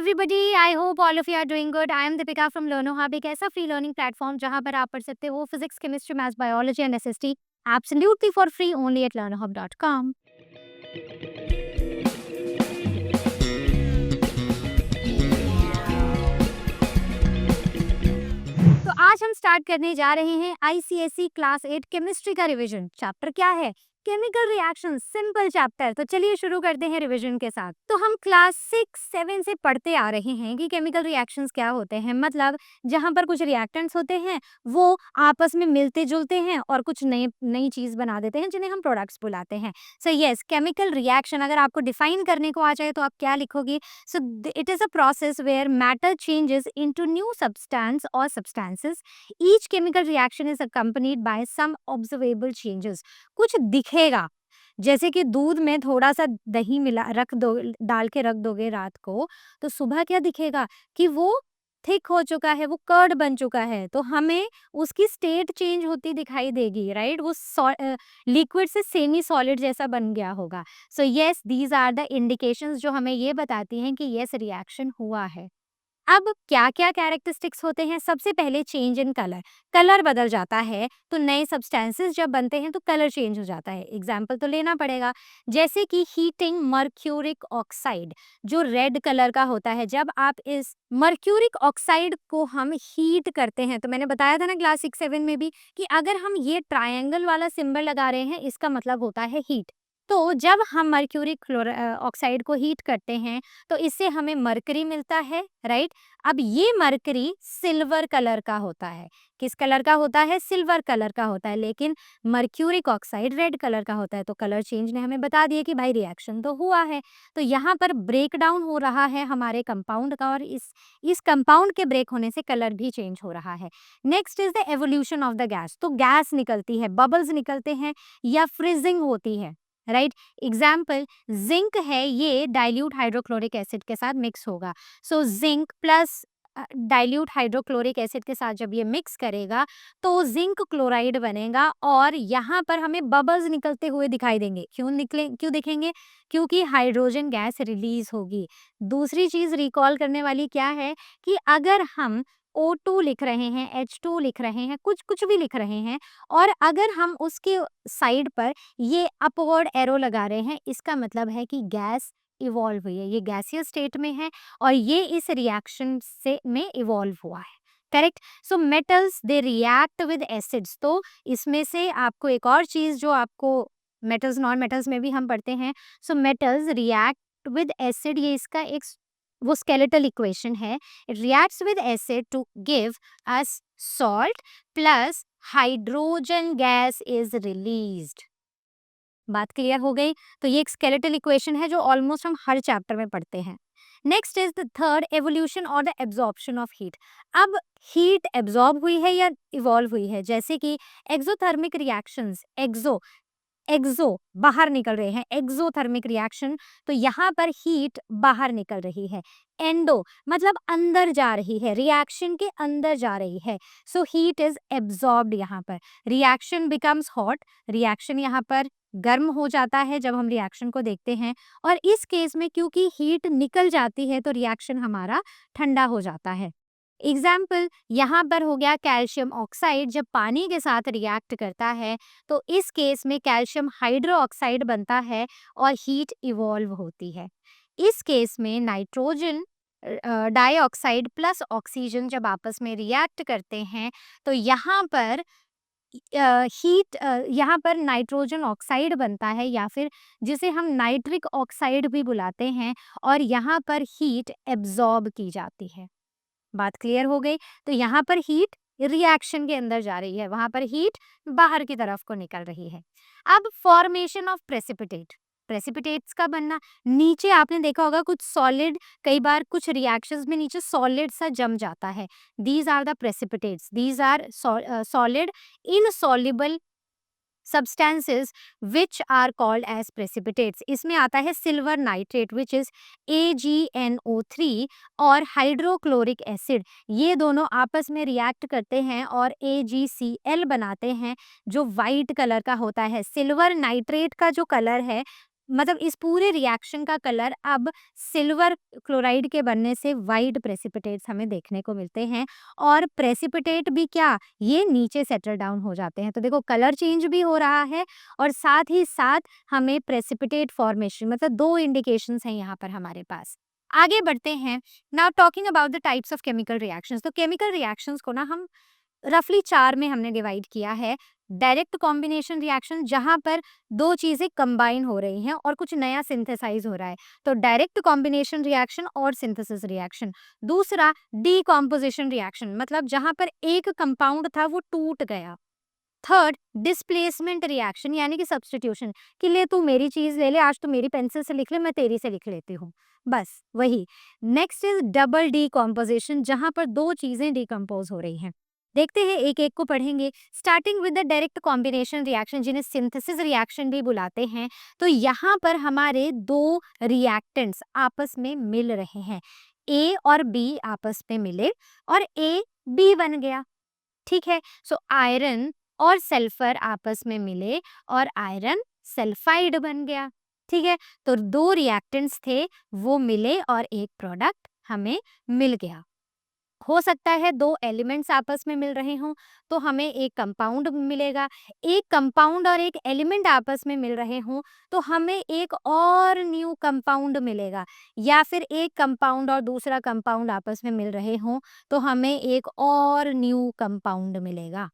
Everybody, I hope all of you are doing good. I am Deepika from Learner Hub, एक ऐसा free learning platform जहां पर आप पढ़ सकते हो physics, chemistry, maths, biology and SST absolutely for free only at learnerhub.com। तो आज हम स्टार्ट करने जा रहे हैं आईसीएसई क्लास 8 केमिस्ट्री का रिवीजन। चैप्टर क्या है? Chemical reaction. Simple chapter. तो चलिए शुरू करते हैं रिवीजन के साथ। तो हम क्लास 6-7 से पढ़ते आ रहे हैं कि केमिकल रिएक्शंस क्या होते हैं। मतलब जहां पर कुछ रिएक्टेंट्स होते हैं वो आपस में मिलते जुलते हैं और कुछ नई नई चीज बना देते हैं जिन्हें हम प्रोडक्ट्स बुलाते हैं। सो यस, केमिकल रिएक्शन अगर आपको डिफाइन करने को आ जाए तो आप क्या लिखोगे? So it is a process where matter changes into new substance or substances. Each chemical reaction is accompanied by some observable changes. कुछ दिखेगा, जैसे कि दूध में थोड़ा सा दही मिला रख दो, डाल के रख दोगे रात को, तो सुबह क्या दिखेगा कि वो थिक हो चुका है, वो कर्ड बन चुका है, तो हमें उसकी स्टेट चेंज होती दिखाई देगी, राइट? वो लिक्विड से सेमी सॉलिड जैसा बन गया होगा। So yes, these are the indications जो हमें ये बताती हैं कि यस, रिएक्शन हुआ है। अब क्या-क्या कैरेक्टरिस्टिक्स होते हैं? सबसे पहले चेंज इन कलर। कलर बदल जाता है, तो नए सब्सटेंसेस जब बनते हैं तो कलर चेंज हो जाता है। एग्जाम्पल तो लेना पड़ेगा, जैसे कि हीटिंग मर्क्यूरिक ऑक्साइड, जो रेड कलर का होता है। जब आप इस मर्क्यूरिक ऑक्साइड को हम हीट करते हैं, तो मैंने बताया था ना क्लास 6-7 में भी कि अगर हम ये ट्रायंगल वाला सिंबल लगा रहे हैं, इसका मतलब होता है हीट। तो जब हम मर्क्यूरिक ऑक्साइड को हीट करते हैं, तो इससे हमें मरकरी मिलता है, राइट? अब ये मरकरी सिल्वर कलर का होता है। किस कलर का होता है? सिल्वर कलर का होता है। लेकिन मर्क्यूरिक ऑक्साइड रेड कलर का होता है। तो कलर चेंज ने हमें बता दिया कि भाई रिएक्शन तो हुआ है। तो यहाँ पर ब्रेक डाउन हो रहा है हमारे कंपाउंड का, और इस कंपाउंड के ब्रेक होने से कलर भी चेंज हो रहा है। Next is the evolution of the gas. तो गैस निकलती है, बबल्स निकलते हैं या फ्रीजिंग होती है, राइट? एग्जाम्पल जिंक है, ये डाइल्यूट हाइड्रोक्लोरिक एसिड के साथ मिक्स होगा। So zinc plus dilute hydrochloric acid के साथ जब ये मिक्स करेगा तो जिंक क्लोराइड बनेगा, और यहाँ पर हमें बबल्स निकलते हुए दिखाई देंगे। क्यों दिखेंगे? क्योंकि हाइड्रोजन गैस रिलीज होगी। दूसरी चीज रिकॉल करने वाली क्या है कि अगर हम O2 लिख रहे हैं, H2 लिख रहे हैं, कुछ कुछ भी लिख रहे हैं, और अगर हम उसके साइड पर ये अपवर्ड एरो लगा रहे हैं, इसका मतलब है कि गैस इवॉल्व हुई है, ये गैसियस स्टेट में है और ये इस रिएक्शन से में इवॉल्व हुआ है। Correct? So metals they react with acids. तो इसमें से आपको एक और चीज जो आपको मेटल्स नॉन मेटल्स में भी हम पढ़ते हैं। So metals react with acid, ये इसका एक वो स्केलेटल इक्वेशन है। It reacts with acid to give us salt plus hydrogen gas is released. बात क्लियर हो गई? तो ये एक स्केलेटल इक्वेशन है जो ऑलमोस्ट हम हर चैप्टर में पढ़ते हैं। Next is the third, evolution और द एब्जॉर्प्शन ऑफ हीट। अब हीट एब्जॉर्ब हुई है या इवॉल्व हुई है? जैसे कि एक्सोथर्मिक रिएक्शंस, एक्सो एक्सो बाहर निकल रहे हैं, एक्सोथर्मिक रिएक्शन, तो यहाँ पर हीट बाहर निकल रही है। एंडो मतलब अंदर जा रही है, रिएक्शन के अंदर जा रही है। So heat is absorbed. यहाँ पर रिएक्शन बिकम्स हॉट, रिएक्शन यहाँ पर गर्म हो जाता है जब हम रिएक्शन को देखते हैं, और इस केस में क्योंकि हीट निकल जाती है तो रिएक्शन हमारा ठंडा हो जाता है। एग्जाम्पल यहाँ पर हो गया कैल्शियम ऑक्साइड, जब पानी के साथ रिएक्ट करता है तो इस केस में कैल्शियम हाइड्रो ऑक्साइड बनता है और हीट इवॉल्व होती है। इस केस में नाइट्रोजन डाइऑक्साइड प्लस ऑक्सीजन जब आपस में रिएक्ट करते हैं तो यहाँ पर यहाँ पर नाइट्रोजन ऑक्साइड बनता है, या फिर जिसे हम नाइट्रिक ऑक्साइड भी बुलाते हैं, और यहाँ पर हीट एब्जॉर्ब की जाती है। बात क्लियर हो गई? तो यहाँ पर हीट रिएक्शन के अंदर जा रही है, वहां पर हीट बाहर की तरफ को निकल रही है। अब फॉर्मेशन ऑफ प्रेसिपिटेट। प्रेसिपिटेट्स का बनना, नीचे आपने देखा होगा कुछ सॉलिड, कई बार कुछ रिएक्शंस में नीचे सॉलिड सा जम जाता है। These are the precipitates, these are solid insoluble substances which are called as precipitates। इसमें आता है silver nitrate which is AgNO3 और हाइड्रोक्लोरिक एसिड, ये दोनों आपस में रिएक्ट करते हैं और AgCl बनाते हैं जो वाइट कलर का होता है। सिल्वर नाइट्रेट का जो कलर है मतलब इस पूरे रिएक्शन का कलर अब सिल्वर क्लोराइड के बनने से वाइट प्रेसिपिटेट्स हमें देखने को मिलते हैं। और प्रेसिपिटेट भी क्या, ये नीचे सेटल डाउन हो जाते हैं। तो देखो कलर चेंज भी हो रहा है और साथ ही साथ हमें प्रेसिपिटेट फॉर्मेशन, मतलब दो इंडिकेशंस हैं यहाँ पर हमारे पास। आगे बढ़ते हैं। Now talking about the types of chemical reactions. तो केमिकल रिएक्शंस को ना हम रफली 4 में हमने डिवाइड किया है। डायरेक्ट कॉम्बिनेशन रिएक्शन, जहाँ पर 2 चीज़ें कंबाइन हो रही हैं और कुछ नया सिंथेसाइज़ हो रहा है, तो डायरेक्ट कॉम्बिनेशन रिएक्शन और सिंथेसिस रिएक्शन। दूसरा डीकम्पोजिशन रिएक्शन, मतलब जहाँ पर एक कंपाउंड था वो टूट गया। थर्ड डिस्प्लेसमेंट रिएक्शन, यानी कि सब्स्टिट्यूशन, कि ले तू मेरी चीज़ ले ले, आज तू मेरी पेंसिल से लिख ले, मैं तेरी से लिख लेती हूँ, बस वही। नेक्स्ट इज डबल डीकम्पोजिशन, जहाँ पर 2 चीज़ें डिकम्पोज हो रही हैं। देखते हैं एक-एक को पढ़ेंगे। Starting with the direct combination reaction, जिन्हें सिंथेसिस रिएक्शन भी बुलाते हैं। तो यहाँ पर हमारे 2 रिएक्टेंट्स आपस में मिल रहे हैं। ए और बी आपस में मिले और ए बी बन गया। ठीक है, सो आयरन और सल्फर आपस में मिले और आयरन सल्फाइड बन गया। ठीक है, तो 2 रिएक्टेंट्स थे, वो मिले और एक प्रोडक्ट हमें मिल गया। हो सकता है 2 एलिमेंट्स आपस में मिल रहे हों, तो हमें एक कंपाउंड मिलेगा। एक कंपाउंड और एक एलिमेंट आपस में मिल रहे हों, तो हमें एक और न्यू कंपाउंड मिलेगा। या फिर एक कंपाउंड और दूसरा कंपाउंड आपस में मिल रहे हों, तो हमें एक और न्यू कंपाउंड मिलेगा।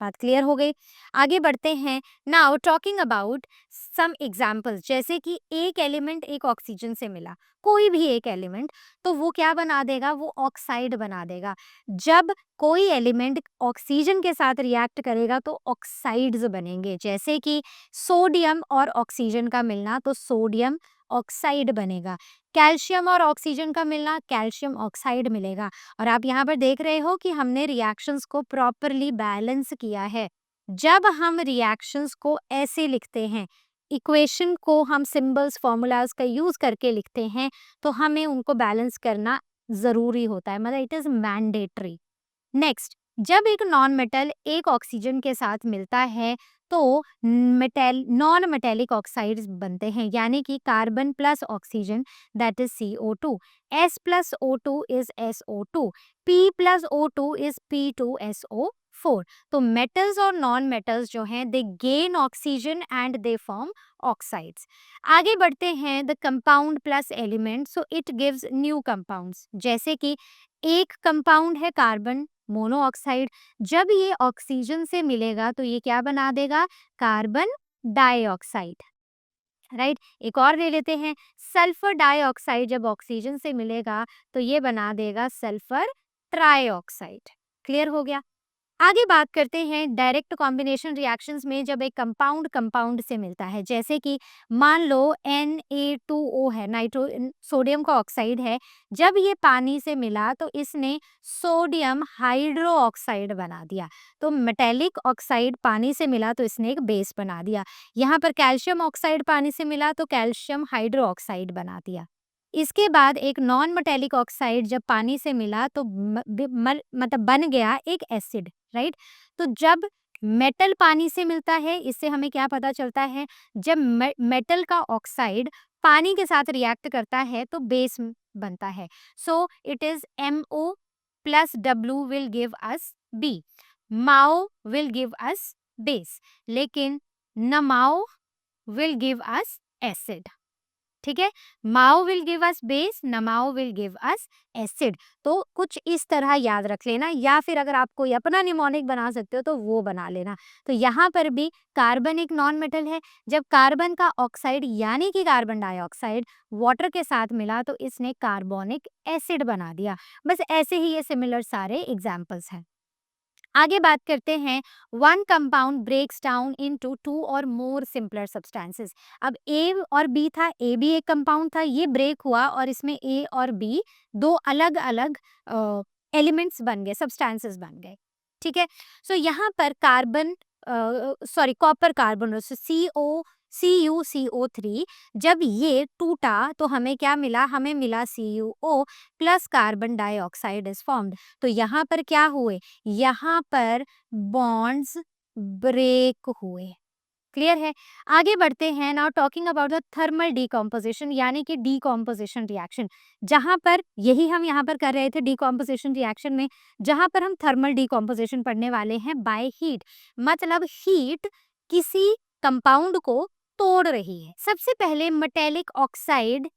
बात क्लियर हो गई। आगे बढ़ते हैं। Now talking about some examples, जैसे कि एक एलिमेंट एक ऑक्सीजन से मिला, कोई भी एक एलिमेंट, तो वो क्या बना देगा, वो ऑक्साइड बना देगा। जब कोई एलिमेंट ऑक्सीजन के साथ रिएक्ट करेगा तो ऑक्साइड्स बनेंगे, जैसे कि सोडियम और ऑक्सीजन का मिलना, तो सोडियम ऑक्साइड बनेगा। कैल्शियम और ऑक्सीजन का मिलना, कैल्शियम ऑक्साइड मिलेगा। और आप यहाँ पर देख रहे हो कि हमने रिएक्शंस को प्रॉपरली बैलेंस किया है। जब हम रिएक्शंस को ऐसे लिखते हैं, इक्वेशन को हम सिंबल्स फॉर्मूलाज का यूज करके लिखते हैं, तो हमें उनको बैलेंस करना जरूरी होता है, मतलब इट इज मैंडेटरी। नेक्स्ट, जब एक नॉन मेटल एक ऑक्सीजन के साथ मिलता है, तो मेटल नॉन मेटेलिक ऑक्साइड्स बनते हैं, यानी कि carbon plus oxygen, that is CO2, S plus O2 is SO2, P plus O2 is P2SO4। तो मेटल्स और नॉन मेटल्स जो हैं, दे gain oxygen and they form oxides. आगे बढ़ते हैं। The compound plus element, so it gives new compounds, जैसे कि एक कंपाउंड है कार्बन मोनोऑक्साइड, जब ये ऑक्सीजन से मिलेगा तो ये क्या बना देगा, कार्बन डाइऑक्साइड। राइट, एक और ले लेते हैं। सल्फर डाइऑक्साइड जब ऑक्सीजन से मिलेगा तो ये बना देगा सल्फर ट्राइऑक्साइड। क्लियर हो गया। आगे बात करते हैं डायरेक्ट कॉम्बिनेशन रिएक्शंस में, जब एक कंपाउंड कंपाउंड से मिलता है, जैसे कि मान लो Na2O है, नाइट्रो सोडियम का ऑक्साइड है। जब ये पानी से मिला तो इसने सोडियम हाइड्रो ऑक्साइड बना दिया। तो मेटेलिक ऑक्साइड पानी से मिला तो इसने एक बेस बना दिया। यहाँ पर कैल्शियम ऑक्साइड पानी से मिला तो कैल्शियम हाइड्रो ऑक्साइड बना दिया। इसके बाद एक नॉन मेटेलिक ऑक्साइड जब पानी से मिला तो मतलब बन गया एक एसिड। राइट, तो जब मेटल पानी से मिलता है, इससे हमें क्या पता चलता है, जब मेटल का ऑक्साइड पानी के साथ रिएक्ट करता है तो बेस बनता है। So it is MO plus W will give us B, माओ विल गिव अस बेस, लेकिन नमाओ विल गिव अस एसिड। ठीक है, माओ विल गिव अस बेस, नमाओ विल गिव अस एसिड। तो कुछ इस तरह याद रख लेना, या फिर अगर आप कोई अपना निमोनिक बना सकते हो तो वो बना लेना। तो यहाँ पर भी कार्बन एक नॉन मेटल है, जब कार्बन का ऑक्साइड यानी कि कार्बन डाइऑक्साइड वाटर के साथ मिला तो इसने कार्बोनिक एसिड बना दिया। बस ऐसे ही ये सिमिलर सारे एग्जाम्पल्स हैं। आगे बात करते हैं। One compound breaks down into 2 और मोर सिंपलर सब्सटेंसेस। अब ए और बी था, ए भी एक कंपाउंड था, ये ब्रेक हुआ और इसमें ए और बी दो अलग अलग एलिमेंट्स बन गए, सब्सटेंसेस बन गए। ठीक है, सो यहाँ पर carbon sorry copper carbon CuCO3, जब ये टूटा तो हमें क्या मिला, हमें मिला CuO plus carbon dioxide is formed. तो यहाँ पर क्या हुए, यहाँ पर बॉन्ड्स ब्रेक हुए। क्लियर है? आगे बढ़ते हैं। Now talking about the thermal decomposition यानी कि डिकम्पोजिशन रिएक्शन, जहाँ पर यही हम यहाँ पर कर रहे थे डिकम्पोजिशन रिएक्शन में, जहाँ पर हम थर्मल डिकम्पोजिशन पढ़ने वाले हैं बाय हीट, मतलब हीट किसी कंपाउंड को तोड़ रही है। सबसे पहले मेटेलिक ऑक्साइड,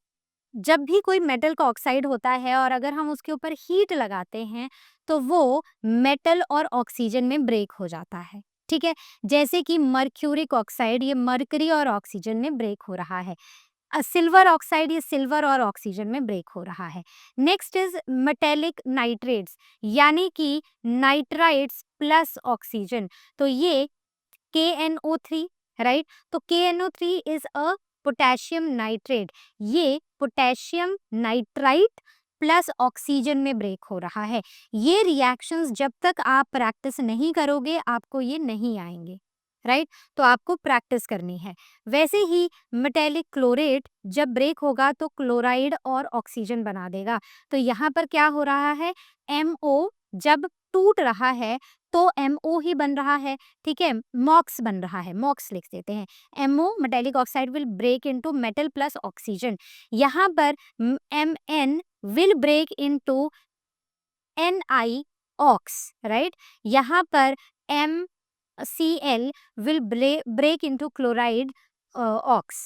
जब भी कोई मेटल का ऑक्साइड होता है और अगर हम उसके ऊपर हीट लगाते हैं तो वो मेटल और ऑक्सीजन में ब्रेक हो जाता है, ठीक है? जैसे कि मर्क्यूरिक ऑक्साइड, ये मरकरी और ऑक्सीजन में ब्रेक हो रहा है। सिल्वर ऑक्साइड, ये सिल्वर और ऑक्सीजन में ब्रेक हो रहा है। नेक्स्ट इज मेटेलिक नाइट्रेट्स, यानी कि नाइट्राइट्स प्लस ऑक्सीजन, तो ये KNO3, राइट? तो KNO3 is a potassium nitrate, ये पोटेशियम नाइट्राइट प्लस ऑक्सीजन में ब्रेक हो रहा है। ये रिएक्शंस जब तक आप प्रैक्टिस नहीं करोगे आपको ये नहीं आएंगे, राइट? तो आपको प्रैक्टिस करनी है। वैसे ही मेटेलिक क्लोरेट जब ब्रेक होगा तो क्लोराइड और ऑक्सीजन बना देगा। तो यहाँ पर क्या हो रहा है, MO जब टूट रहा है तो MO ही बन रहा है, ठीक है? मॉक्स बन रहा है, मॉक्स लिख देते हैं। MO metallic oxide will break into metal plus oxygen. यहाँ पर MN will break into NiOx, right? यहाँ पर MCl will break into chloride ox,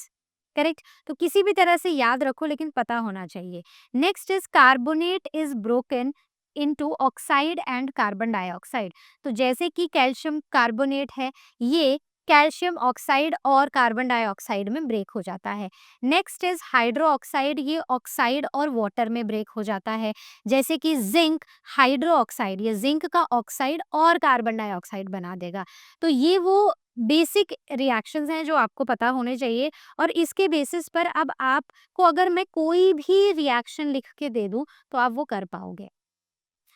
correct? तो किसी भी तरह से याद रखो लेकिन पता होना चाहिए। Next is carbonate is broken into oxide and carbon dioxide. तो जैसे कि कैल्शियम कार्बोनेट है, ये कैल्शियम ऑक्साइड और कार्बन डाइऑक्साइड में ब्रेक हो जाता है। नेक्स्ट इज हाइड्रो ऑक्साइड, ये ऑक्साइड और वाटर में ब्रेक हो जाता है। जैसे कि जिंक हाइड्रो ऑक्साइड, ये जिंक का ऑक्साइड और कार्बन डाइऑक्साइड बना देगा। तो ये वो बेसिक रिएक्शंस हैं जो आपको पता होने चाहिए और इसके बेसिस पर अब आपको अगर मैं कोई भी रिएक्शन लिख के दे दूं तो आप वो कर पाओगे।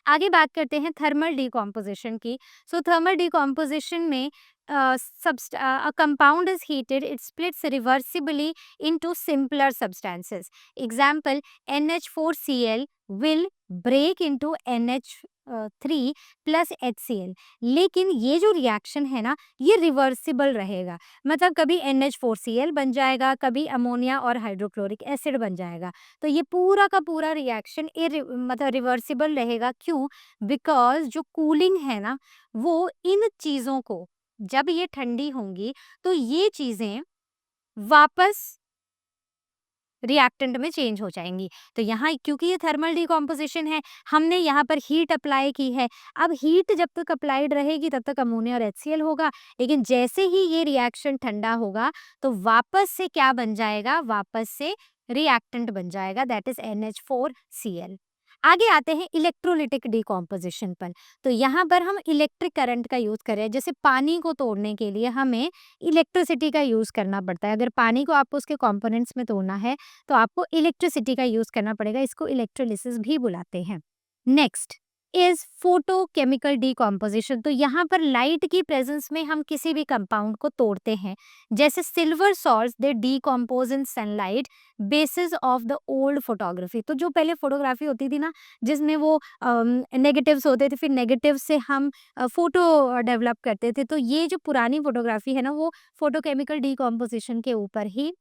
आगे बात करते हैं थर्मल डिकम्पोजिशन की। सो थर्मल डिकम्पोजिशन में a compound is heated, it splits reversibly into simpler substances. Example, NH4Cl will break into NH3 plus HCl। लेकिन ये जो रिएक्शन है ना, ये रिवर्सिबल रहेगा, मतलब कभी NH4Cl बन जाएगा, कभी अमोनिया और हाइड्रोक्लोरिक एसिड बन जाएगा। तो ये पूरा का पूरा रिएक्शन मतलब रिवर्सिबल रहेगा। क्यों? बिकॉज जो कूलिंग है ना, वो इन चीज़ों को, जब ये ठंडी होंगी तो ये चीज़ें वापस रिएक्टेंट में चेंज हो जाएंगी। तो यहाँ क्योंकि ये थर्मल डिकम्पोजिशन है, हमने यहाँ पर हीट अप्लाई की है। अब हीट जब तक अप्लाइड रहेगी तब तक अमोनिया और HCl होगा, लेकिन जैसे ही ये रिएक्शन ठंडा होगा तो वापस से क्या बन जाएगा, वापस से रिएक्टेंट बन जाएगा, दैट इज NH4Cl। आगे आते हैं इलेक्ट्रोलिटिक डिकम्पोजिशन पर। तो यहाँ पर हम इलेक्ट्रिक करंट का यूज़ कर रहे हैं। जैसे पानी को तोड़ने के लिए हमें इलेक्ट्रिसिटी का यूज़ करना पड़ता है। अगर पानी को आपको उसके कंपोनेंट्स में तोड़ना है तो आपको इलेक्ट्रिसिटी का यूज़ करना पड़ेगा, इसको इलेक्ट्रोलिसिस भी बुलाते हैं। Next is photochemical decomposition. तो यहाँ पर लाइट की प्रेजेंस में हम किसी भी कंपाउंड को तोड़ते हैं। जैसे silver salts they decompose in sunlight, basis of the old photography. तो जो पहले फोटोग्राफी होती थी ना, जिसमें वो नेगेटिव्स होते थे, फिर नेगेटिव से हम फोटो डेवलप करते थे, तो ये जो पुरानी फोटोग्राफी है ना, वो फोटोकेमिकल डिकम्पोजिशन के ऊपर ही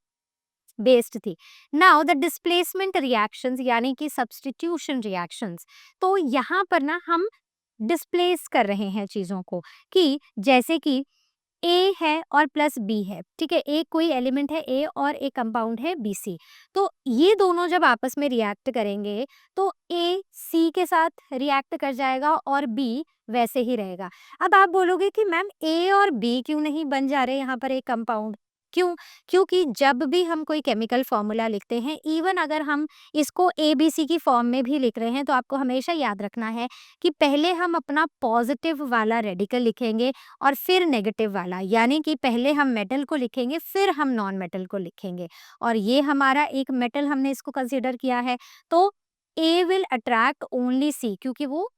बेस्ड थी। नाउ द डिस्प्लेसमेंट रिएक्शंस यानी कि सब्स्टिट्यूशन रिएक्शंस, तो यहाँ पर ना हम डिस्प्लेस कर रहे हैं चीज़ों को, कि जैसे कि ए है और प्लस बी है, ठीक है? एक कोई एलिमेंट है ए और एक कंपाउंड है BC। तो ये दोनों जब आपस में रिएक्ट करेंगे तो ए सी के साथ रिएक्ट कर जाएगा और बी वैसे ही रहेगा। अब आप बोलोगे कि मैम ए और बी क्यों नहीं बन जा रहे यहाँ पर एक कंपाउंड? क्यों? क्योंकि जब भी हम कोई केमिकल फॉर्मूला लिखते हैं, इवन अगर हम इसको ABC की फॉर्म में भी लिख रहे हैं, तो आपको हमेशा याद रखना है कि पहले हम अपना पॉजिटिव वाला रेडिकल लिखेंगे और फिर नेगेटिव वाला, यानी कि पहले हम मेटल को लिखेंगे फिर हम नॉन मेटल को लिखेंगे। और ये हमारा एक मेटल हमने इसको कंसीडर किया है, तो A will attract only C क्योंकि वो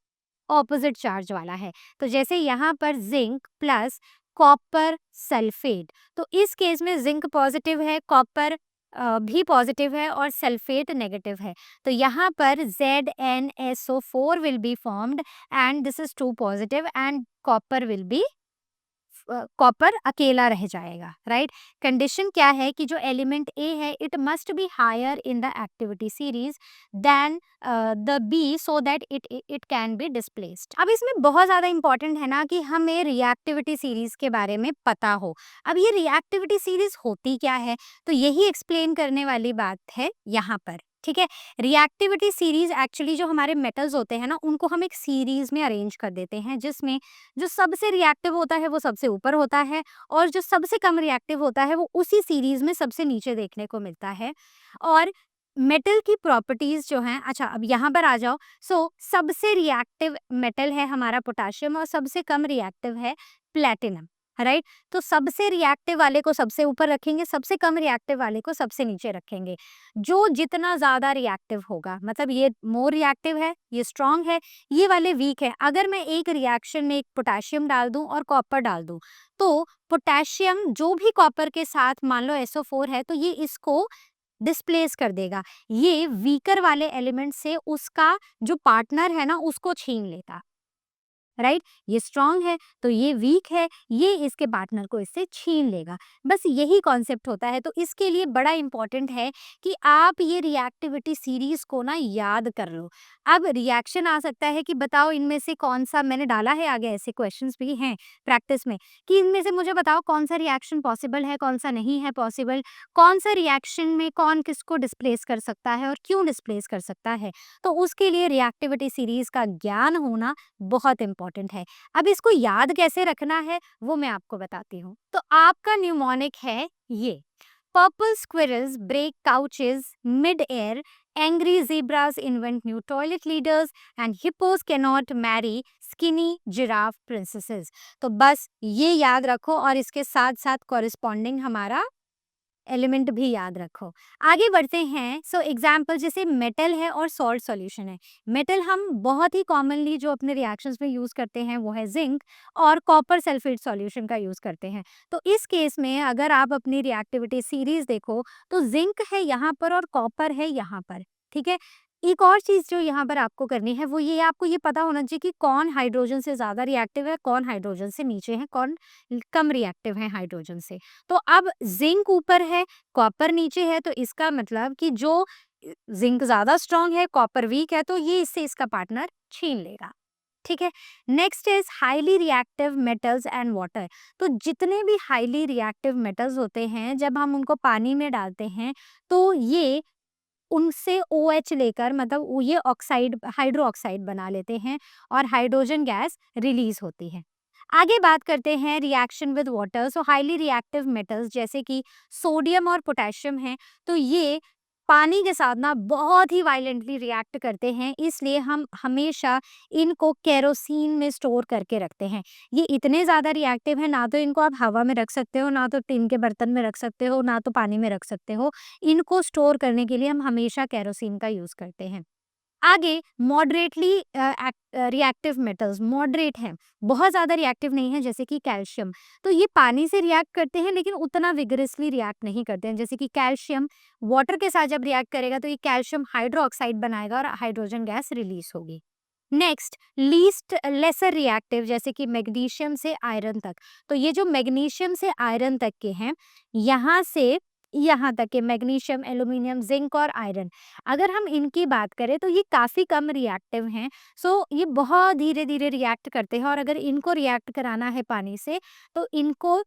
ऑपोजिट चार्ज वाला है। तो जैसे यहाँ पर जिंक प्लस कॉपर सल्फेट, तो इस केस में जिंक पॉजिटिव है, कॉपर भी पॉजिटिव है और सल्फेट नेगेटिव है। तो यहाँ पर ZnSO4 will be formed and this is 2 positive and copper will be copper अकेला रह जाएगा, राइट। कंडीशन क्या है कि जो एलिमेंट ए है it must be higher in the activity series than the B so that it can be displaced. अब इसमें बहुत ज़्यादा इंपॉर्टेंट है ना कि हमें रिएक्टिविटी सीरीज के बारे में पता हो। अब ये रिएक्टिविटी सीरीज होती क्या है, तो यही एक्सप्लेन करने वाली बात है यहाँ पर, ठीक है। रिएक्टिविटी सीरीज एक्चुअली जो हमारे मेटल्स होते हैं ना उनको हम एक सीरीज में अरेंज कर देते हैं, जिसमें जो सबसे रिएक्टिव होता है वो सबसे ऊपर होता है और जो सबसे कम रिएक्टिव होता है वो उसी सीरीज में सबसे नीचे देखने को मिलता है। और मेटल की प्रॉपर्टीज जो हैं, अच्छा अब यहाँ पर आ जाओ। सबसे रिएक्टिव मेटल है हमारा पोटाशियम और सबसे कम रिएक्टिव है प्लेटिनम, राइट। तो सबसे रिएक्टिव वाले को सबसे ऊपर रखेंगे, सबसे कम रिएक्टिव वाले को सबसे नीचे रखेंगे। जो जितना ज्यादा रिएक्टिव होगा, मतलब ये मोर रिएक्टिव है, ये स्ट्रांग है, ये वाले वीक है। अगर मैं एक रिएक्शन में एक पोटाशियम डाल दूं और कॉपर डाल दूं, तो पोटाशियम जो भी कॉपर के साथ मान लो SO4 है तो ये इसको डिस्प्लेस कर देगा। ये वीकर वाले एलिमेंट से उसका जो पार्टनर है ना उसको छीन लेता, राइट। ये स्ट्रांग है तो ये वीक है, ये इसके पार्टनर को इससे छीन लेगा। बस यही कॉन्सेप्ट होता है। तो इसके लिए बड़ा इंपॉर्टेंट है कि आप ये रिएक्टिविटी सीरीज को ना याद कर लो। अब रिएक्शन आ सकता है कि बताओ इनमें से कौन सा, मैंने डाला है आगे ऐसे क्वेश्चंस भी हैं प्रैक्टिस में, कि इनमें से मुझे बताओ कौन सा रिएक्शन पॉसिबल है, कौन सा नहीं है पॉसिबल, कौन सा रिएक्शन में कौन किसको डिस्प्लेस कर सकता है और क्यों डिस्प्लेस कर सकता है। तो उसके लिए रिएक्टिविटी सीरीज का ज्ञान होना बहुत इंपॉर्टेंट है। अब इसको याद कैसे रखना है वो मैं आपको बताती हूँ। तो आपका न्यूमोनिक है ये: purple squirrels break couches mid air, angry zebras invent new toilet leaders, and hippos cannot marry skinny giraffe princesses। तो बस ये याद रखो और इसके साथ साथ कॉरिस्पॉन्डिंग हमारा एलिमेंट भी याद रखो। आगे बढ़ते हैं। एग्जाम्पल जैसे मेटल है और सॉल्ट सॉल्यूशन है। मेटल हम बहुत ही कॉमनली जो अपने रिएक्शंस में यूज करते हैं वो है जिंक और कॉपर सल्फेट सॉल्यूशन का यूज करते हैं। तो इस केस में अगर आप अपनी रिएक्टिविटी सीरीज देखो तो जिंक है यहाँ पर और कॉपर है यहाँ पर, ठीक है। एक और चीज जो यहाँ पर आपको करनी है वो ये, आपको ये पता होना चाहिए कि कौन हाइड्रोजन से ज्यादा रिएक्टिव है, कौन हाइड्रोजन से नीचे है, कौन कम रिएक्टिव है हाइड्रोजन से। तो अब जिंक ऊपर है, कॉपर नीचे है, तो इसका मतलब कि जो जिंक ज्यादा स्ट्रांग है, कॉपर वीक है, तो ये इससे इसका पार्टनर छीन लेगा, ठीक है। Next is highly reactive metals and water. तो जितने भी हाईली रिएक्टिव मेटल्स होते हैं जब हम उनको पानी में डालते हैं तो ये उनसे OH लेकर, मतलब ये ऑक्साइड हाइड्रो ऑक्साइड बना लेते हैं और हाइड्रोजन गैस रिलीज होती है। आगे बात करते हैं reaction with water. Highly reactive metals जैसे कि सोडियम और पोटेशियम हैं, तो ये पानी के साथ ना बहुत ही वायलेंटली रिएक्ट करते हैं, इसलिए हम हमेशा इनको केरोसिन में स्टोर करके रखते हैं। ये इतने ज़्यादा रिएक्टिव हैं, ना तो इनको आप हवा में रख सकते हो, ना तो टिन के बर्तन में रख सकते हो, ना तो पानी में रख सकते हो। इनको स्टोर करने के लिए हम हमेशा केरोसिन का यूज़ करते हैं। आगे मॉडरेटली रिएक्टिव मेटल्स मॉडरेट हैं, बहुत ज़्यादा रिएक्टिव नहीं है, जैसे कि कैल्शियम। तो ये पानी से रिएक्ट करते हैं लेकिन उतना विगरसली रिएक्ट नहीं करते हैं। जैसे कि कैल्शियम वाटर के साथ जब रिएक्ट करेगा तो ये कैल्शियम हाइड्रो ऑक्साइड बनाएगा और हाइड्रोजन गैस रिलीज होगी। नेक्स्ट लीस्ट लेसर रिएक्टिव जैसे कि मैग्नीशियम से आयरन तक। तो ये जो मैग्नीशियम से आयरन तक के हैं, यहाँ से यहाँ तक के मैग्नीशियम, एल्यूमिनियम, जिंक और आयरन, अगर हम इनकी बात करें तो ये काफ़ी कम रिएक्टिव हैं। ये बहुत धीरे धीरे रिएक्ट करते हैं और अगर इनको रिएक्ट कराना है पानी से तो इनको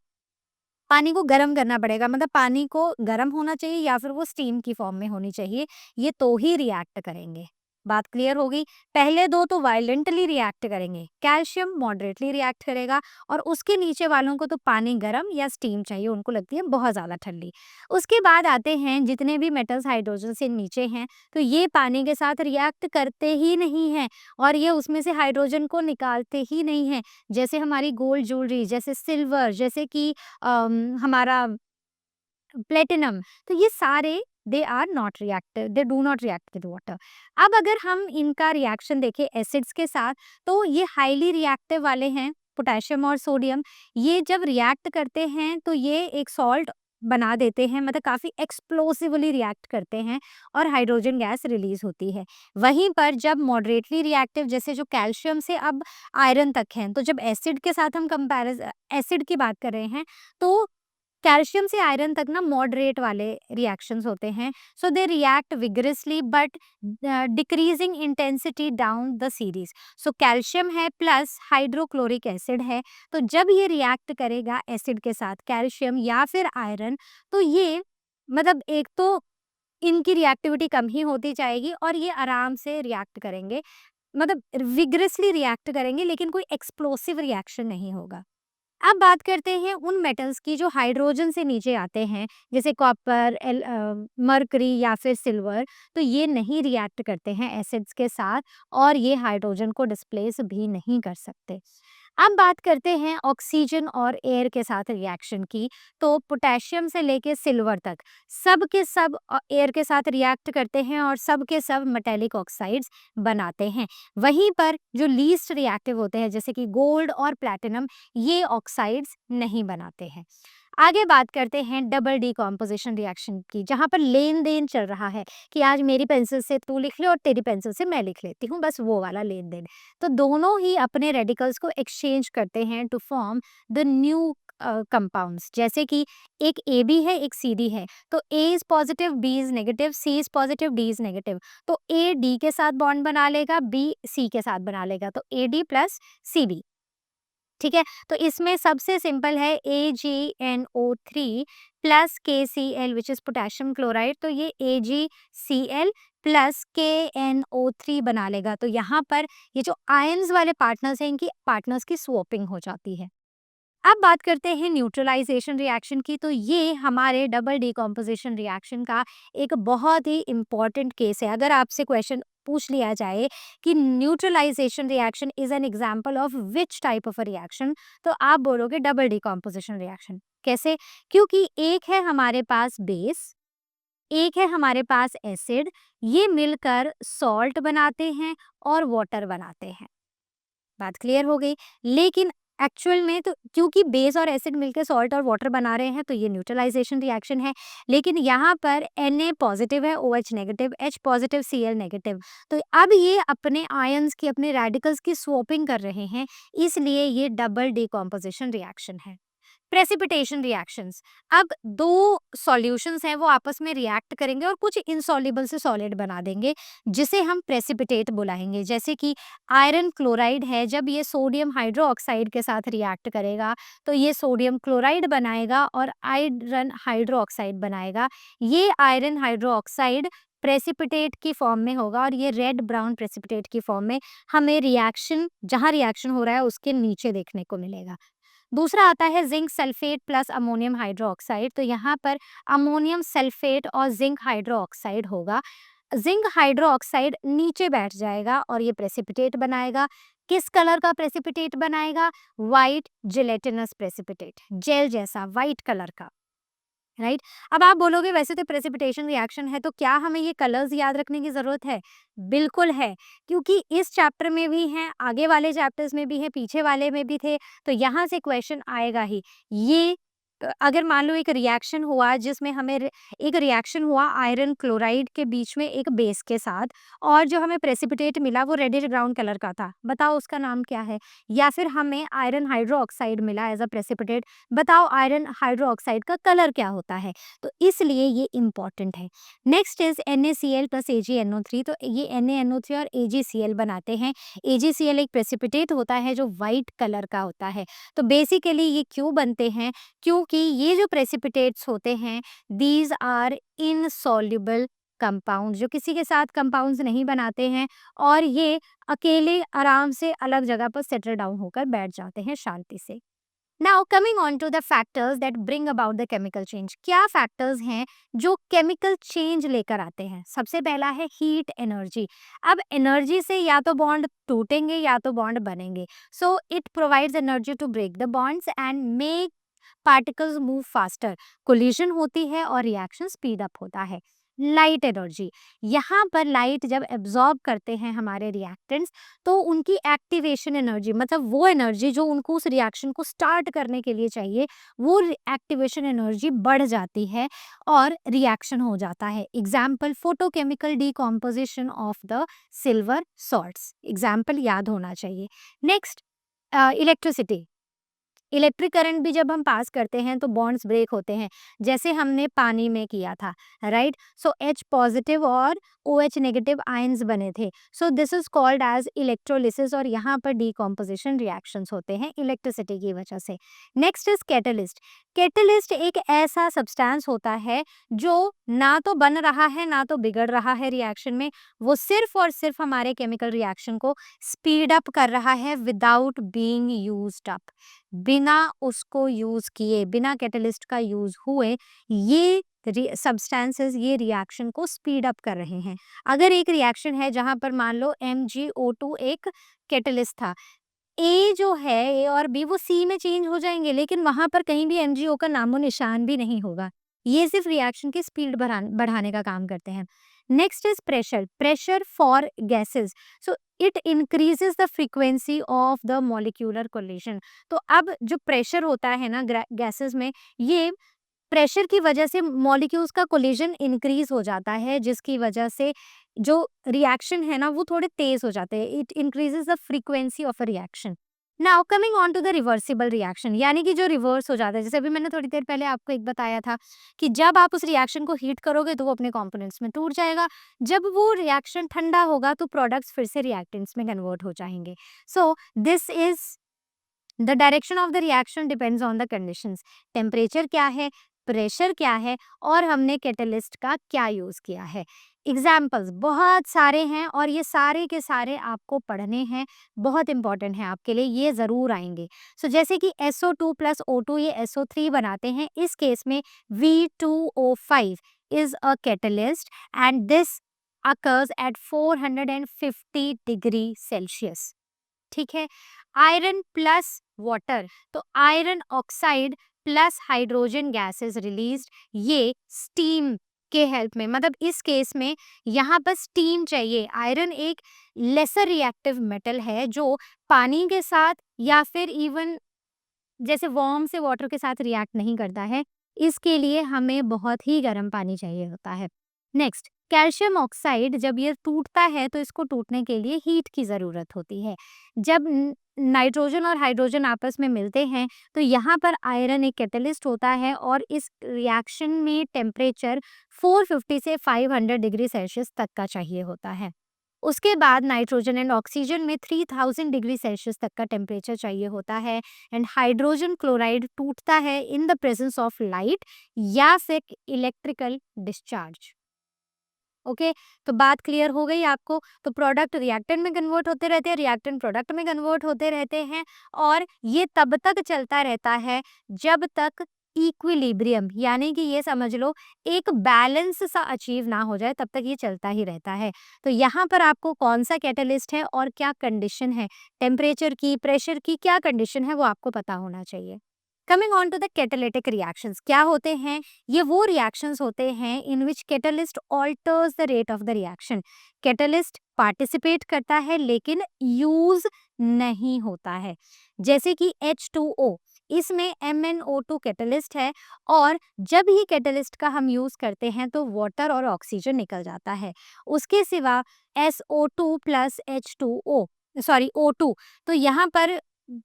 पानी को गर्म करना पड़ेगा, मतलब पानी को गर्म होना चाहिए या फिर वो स्टीम की फॉर्म में होनी चाहिए, ये तो ही रिएक्ट करेंगे। बात क्लियर हो गई। पहले दो तो वायलेंटली रिएक्ट करेंगे, कैल्शियम मॉडरेटली रिएक्ट करेगा और उसके नीचे वालों को तो पानी गर्म या स्टीम चाहिए, उनको लगती है बहुत ज़्यादा ठंडी। उसके बाद आते हैं जितने भी मेटल्स हाइड्रोजन से नीचे हैं, तो ये पानी के साथ रिएक्ट करते ही नहीं हैं और ये उसमें से हाइड्रोजन को निकालते ही नहीं हैं। जैसे हमारी गोल्ड ज्वेलरी, जैसे सिल्वर, जैसे कि हमारा प्लेटिनम, तो ये सारे they are not reactive, they do not react with water. अब अगर हम इनका रिएक्शन देखें एसिड्स के साथ, तो ये हाईली रिएक्टिव वाले हैं, पोटेशियम और सोडियम। ये जब रिएक्ट करते हैं तो ये एक सॉल्ट बना देते हैं, मतलब काफ़ी एक्सप्लोसिवली रिएक्ट करते हैं और हाइड्रोजन गैस रिलीज़ होती है। वहीं पर जब मॉडरेटली रिएक्टिव, जैसे जो कैल्शियम से अब आयरन तक हैं, तो जब एसिड के साथ हम एसिड की बात कर रहे हैं, तो कैल्शियम से आयरन तक ना मॉडरेट वाले रिएक्शंस होते हैं। So they react vigorously but decreasing intensity down the series. So calcium है प्लस हाइड्रोक्लोरिक एसिड है, तो जब ये रिएक्ट करेगा एसिड के साथ, कैल्शियम या फिर आयरन, तो ये मतलब एक तो इनकी रिएक्टिविटी कम ही होती जाएगी और ये आराम से रिएक्ट करेंगे, मतलब विगरसली रिएक्ट करेंगे, लेकिन कोई एक्सप्लोसिव रिएक्शन नहीं होगा। अब बात करते हैं उन मेटल्स की जो हाइड्रोजन से नीचे आते हैं, जैसे कॉपर, मरकरी या फिर सिल्वर। तो ये नहीं रिएक्ट करते हैं एसिड्स के साथ और ये हाइड्रोजन को डिस्प्लेस भी नहीं कर सकते। अब बात करते हैं ऑक्सीजन और एयर के साथ रिएक्शन की। तो पोटेशियम से लेके सिल्वर तक सब के सब एयर के साथ रिएक्ट करते हैं और सब के सब मेटेलिक ऑक्साइड्स बनाते हैं। वहीं पर जो लीस्ट रिएक्टिव होते हैं, जैसे कि गोल्ड और प्लैटिनम, ये ऑक्साइड्स नहीं बनाते हैं। आगे बात करते हैं डबल डीकॉम्पोजिशन रिएक्शन की, जहाँ पर लेन देन चल रहा है कि आज मेरी पेंसिल से तू लिख ले और तेरी पेंसिल से मैं लिख लेती हूँ, बस वो वाला लेन देन। तो दोनों ही अपने रेडिकल्स को एक्सचेंज करते हैं to form the new compounds. जैसे कि एक ए बी है, एक सी डी है, तो A is positive, B is negative, C is positive, D is negative. तो ए डी के साथ बॉन्ड बना लेगा, बी सी के साथ बना लेगा, तो A D plus C B. ठीक है, तो इसमें सबसे सिंपल है AgNO3 plus KCl which is potassium chloride. तो ये AgCl प्लस KNO3 बना लेगा। तो यहाँ पर ये जो आयंस वाले पार्टनर्स हैं, इनकी पार्टनर्स की स्वॉपिंग हो जाती है। अब बात करते हैं न्यूट्रलाइजेशन रिएक्शन की। तो ये हमारे डबल डिकम्पोजिशन रिएक्शन का एक बहुत ही इम्पॉर्टेंट केस है। अगर आपसे क्वेश्चन पूछ लिया जाए कि neutralisation reaction is an example of which type of a reaction, तो आप बोलोगे डबल डिकम्पोजिशन रिएक्शन। कैसे? क्योंकि एक है हमारे पास बेस, एक है हमारे पास एसिड, ये मिलकर सॉल्ट बनाते हैं और वाटर बनाते हैं। बात क्लियर हो गई। लेकिन एक्चुअल में तो क्योंकि बेस और एसिड मिलकर सॉल्ट और वाटर बना रहे हैं, तो ये न्यूट्रलाइजेशन रिएक्शन है। लेकिन यहाँ पर Na पॉजिटिव है, OH negative, H positive, Cl negative. तो अब ये अपने आयंस की, अपने रेडिकल्स की स्वॉपिंग कर रहे हैं, इसलिए ये डबल डिकम्पोजिशन रिएक्शन है। प्रेसिपिटेशन रिएक्शंस, अब दो सॉल्यूशंस हैं, वो आपस में रिएक्ट करेंगे और कुछ इनसॉल्युबल से सॉलिड बना देंगे, जिसे हम प्रेसिपिटेट बुलाएंगे। जैसे कि आयरन क्लोराइड है, जब ये सोडियम हाइड्रोक्साइड के साथ रिएक्ट करेगा, तो ये सोडियम क्लोराइड बनाएगा और आयरन हाइड्रोक्साइड बनाएगा। ये आयरन हाइड्रोक्साइड प्रेसिपिटेट की फॉर्म में होगा और ये रेड ब्राउन प्रेसिपिटेट की फॉर्म में हमें रिएक्शन, जहाँ रिएक्शन हो रहा है उसके नीचे देखने को मिलेगा। दूसरा आता है zinc sulphate plus ammonium hydroxide. तो यहाँ पर अमोनियम सल्फेट और जिंक हाइड्रोक्साइड होगा। जिंक हाइड्रोक्साइड नीचे बैठ जाएगा और ये प्रेसिपिटेट बनाएगा। किस कलर का प्रेसिपिटेट बनाएगा? वाइट जेलेटिनस प्रेसिपिटेट, जेल जैसा वाइट कलर का। राइट। अब आप बोलोगे वैसे तो प्रेसिपिटेशन रिएक्शन है, तो क्या हमें ये कलर्स याद रखने की जरूरत है? बिल्कुल है, क्योंकि इस चैप्टर में भी हैं, आगे वाले चैप्टर्स में भी है, पीछे वाले में भी थे, तो यहाँ से क्वेश्चन आएगा ही। ये अगर मान लो एक रिएक्शन हुआ जिसमें एक रिएक्शन हुआ आयरन क्लोराइड के बीच में एक बेस के साथ, और जो हमें प्रेसिपिटेट मिला वो रेडिश ब्राउन कलर का था, बताओ उसका नाम क्या है? या फिर हमें आयरन हाइड्रोक्साइड मिला एज अ प्रेसिपिटेट, बताओ आयरन हाइड्रोक्साइड का कलर क्या होता है? तो इसलिए ये इंपॉर्टेंट है। Next is NaCl plus AgNO3। तो ये NaNO3 और AgCl बनाते हैं। AgCl एक प्रेसिपिटेट होता है जो वाइट कलर का होता है। तो बेसिकली ये क्यों बनते हैं? क्योंकि ये जो प्रेसिपिटेट्स होते हैं, दीज आर इनसॉल्युबल कंपाउंड, जो किसी के साथ कंपाउंड्स नहीं बनाते हैं और ये अकेले आराम से अलग जगह पर सेटल डाउन होकर बैठ जाते हैं शांति से। Now coming on to the factors that bring about the chemical change. क्या फैक्टर्स हैं जो केमिकल चेंज लेकर आते हैं? सबसे पहला है हीट एनर्जी। अब एनर्जी से या तो बॉन्ड टूटेंगे या तो बॉन्ड बनेंगे। So it provides energy to break the bonds and make particles move faster. Collision होती है और रिएक्शन स्पीड अप होता है। Light energy. यहाँ पर लाइट जब एब्जॉर्ब करते हैं हमारे रिएक्टेंट्स, तो उनकी एक्टिवेशन एनर्जी, मतलब वो एनर्जी जो उनको उस रिएक्शन को स्टार्ट करने के लिए चाहिए, वो एक्टिवेशन एनर्जी बढ़ जाती है और रिएक्शन हो जाता है। Example, photochemical decomposition of the silver salts, example याद होना चाहिए। Next, electricity. इलेक्ट्रिक करंट भी जब हम पास करते हैं तो बॉन्ड्स ब्रेक होते हैं, जैसे हमने पानी में किया था, राइट। सो H पॉजिटिव और OH नेगेटिव आयंस बने थे। So this is called as electrolysis, और यहाँ पर डीकॉम्पोजिशन रिएक्शंस होते हैं इलेक्ट्रिसिटी की वजह से। Next is catalyst. कैटलिस्ट एक ऐसा सब्सटेंस होता है जो ना तो बन रहा है ना तो बिगड़ रहा है रिएक्शन में, वो सिर्फ और सिर्फ हमारे केमिकल रिएक्शन को स्पीड अप कर रहा है विदाउट बीइंग यूज्ड अप। बिना उसको यूज किए, बिना कैटलिस्ट का यूज हुए, ये सब्सटेंसेस ये रिएक्शन को स्पीड अप कर रहे हैं। अगर एक रिएक्शन है जहां पर मान लो MgO2 एक कैटलिस्ट था, ए जो है, ए और बी वो सी में चेंज हो जाएंगे, लेकिन वहां पर कहीं भी MgO का नामो निशान भी नहीं होगा। ये सिर्फ रिएक्शन की स्पीड बढ़ाने का काम करते हैं। Next is pressure. Pressure for gases, so it increases the frequency of the molecular collision. तो अब जो प्रेशर होता है ना गैसेस में, ये प्रेशर की वजह से मॉलिक्यूल्स का कोलिजन इंक्रीज हो जाता है, जिसकी वजह से जो रिएक्शन है ना वो थोड़े तेज हो जाते हैं। It increases the frequency of a reaction. Now coming on to the reversible reaction, यानी कि जो रिवर्स हो जाता है, जैसे अभी मैंने थोड़ी देर पहले आपको एक बताया था कि जब आप उस रिएक्शन को हीट करोगे तो वो अपने कंपोनेंट्स में टूट जाएगा, जब वो रिएक्शन ठंडा होगा तो प्रोडक्ट्स फिर से रिएक्टेंट्स में कन्वर्ट हो जाएंगे। सो this is the direction of the reaction depends on the conditions. Temperature क्या है, प्रेशर क्या है, और हमने कैटलिस्ट का क्या यूज किया है। एग्जाम्पल्स बहुत सारे हैं और ये सारे के सारे आपको पढ़ने हैं, बहुत इंपॉर्टेंट है आपके लिए, ये जरूर आएंगे। सो जैसे कि SO2 प्लस O2 ये SO3 बनाते हैं, इस केस में V2O5 is a catalyst and this occurs at 450 degree Celsius. ठीक है। आयरन प्लस वाटर, तो iron oxide plus hydrogen gases released, ये स्टीम के हेल्प में, मतलब इस केस में यहाँ पर स्टीम चाहिए। आयरन एक लेसर रिएक्टिव मेटल है जो पानी के साथ या फिर इवन जैसे वार्म से वाटर के साथ रिएक्ट नहीं करता है, इसके लिए हमें बहुत ही गर्म पानी चाहिए होता है। नेक्स्ट, कैल्शियम ऑक्साइड जब ये टूटता है तो इसको टूटने के लिए हीट की ज़रूरत होती है। जब नाइट्रोजन और हाइड्रोजन आपस में मिलते हैं तो यहाँ पर आयरन एक कैटलिस्ट होता है और इस रिएक्शन में टेम्परेचर 450 से 500 डिग्री सेल्सियस तक का चाहिए होता है। उसके बाद नाइट्रोजन एंड ऑक्सीजन में 3000 डिग्री सेल्सियस तक का टेम्परेचर चाहिए होता है, एंड हाइड्रोजन क्लोराइड टूटता है in the presence of light या फिर इलेक्ट्रिकल डिस्चार्ज। ओके, तो बात क्लियर हो गई आपको। तो प्रोडक्ट रिएक्टेंट में कन्वर्ट होते रहते हैं, रिएक्टेंट प्रोडक्ट में कन्वर्ट होते रहते हैं, और ये तब तक चलता रहता है जब तक इक्विलिब्रियम, यानी कि ये समझ लो एक बैलेंस सा अचीव ना हो जाए, तब तक ये चलता ही रहता है। तो यहाँ पर आपको कौन सा कैटलिस्ट है और क्या कंडीशन है, टेम्परेचर की, प्रेशर की क्या कंडीशन है, वो आपको पता होना चाहिए। Coming on to the catalytic reactions, क्या होते हैं, ये वो रिएक्शंस होते हैं in which catalyst alters the rate of the reaction. Catalyst participate करता है लेकिन यूज नहीं होता है। जैसे कि H2O, इसमें MnO2 कैटलिस्ट है, और जब ही कैटलिस्ट का हम यूज करते हैं तो वाटर और ऑक्सीजन निकल जाता है। उसके सिवा SO2 plus H2O, sorry O2, तो यहाँ पर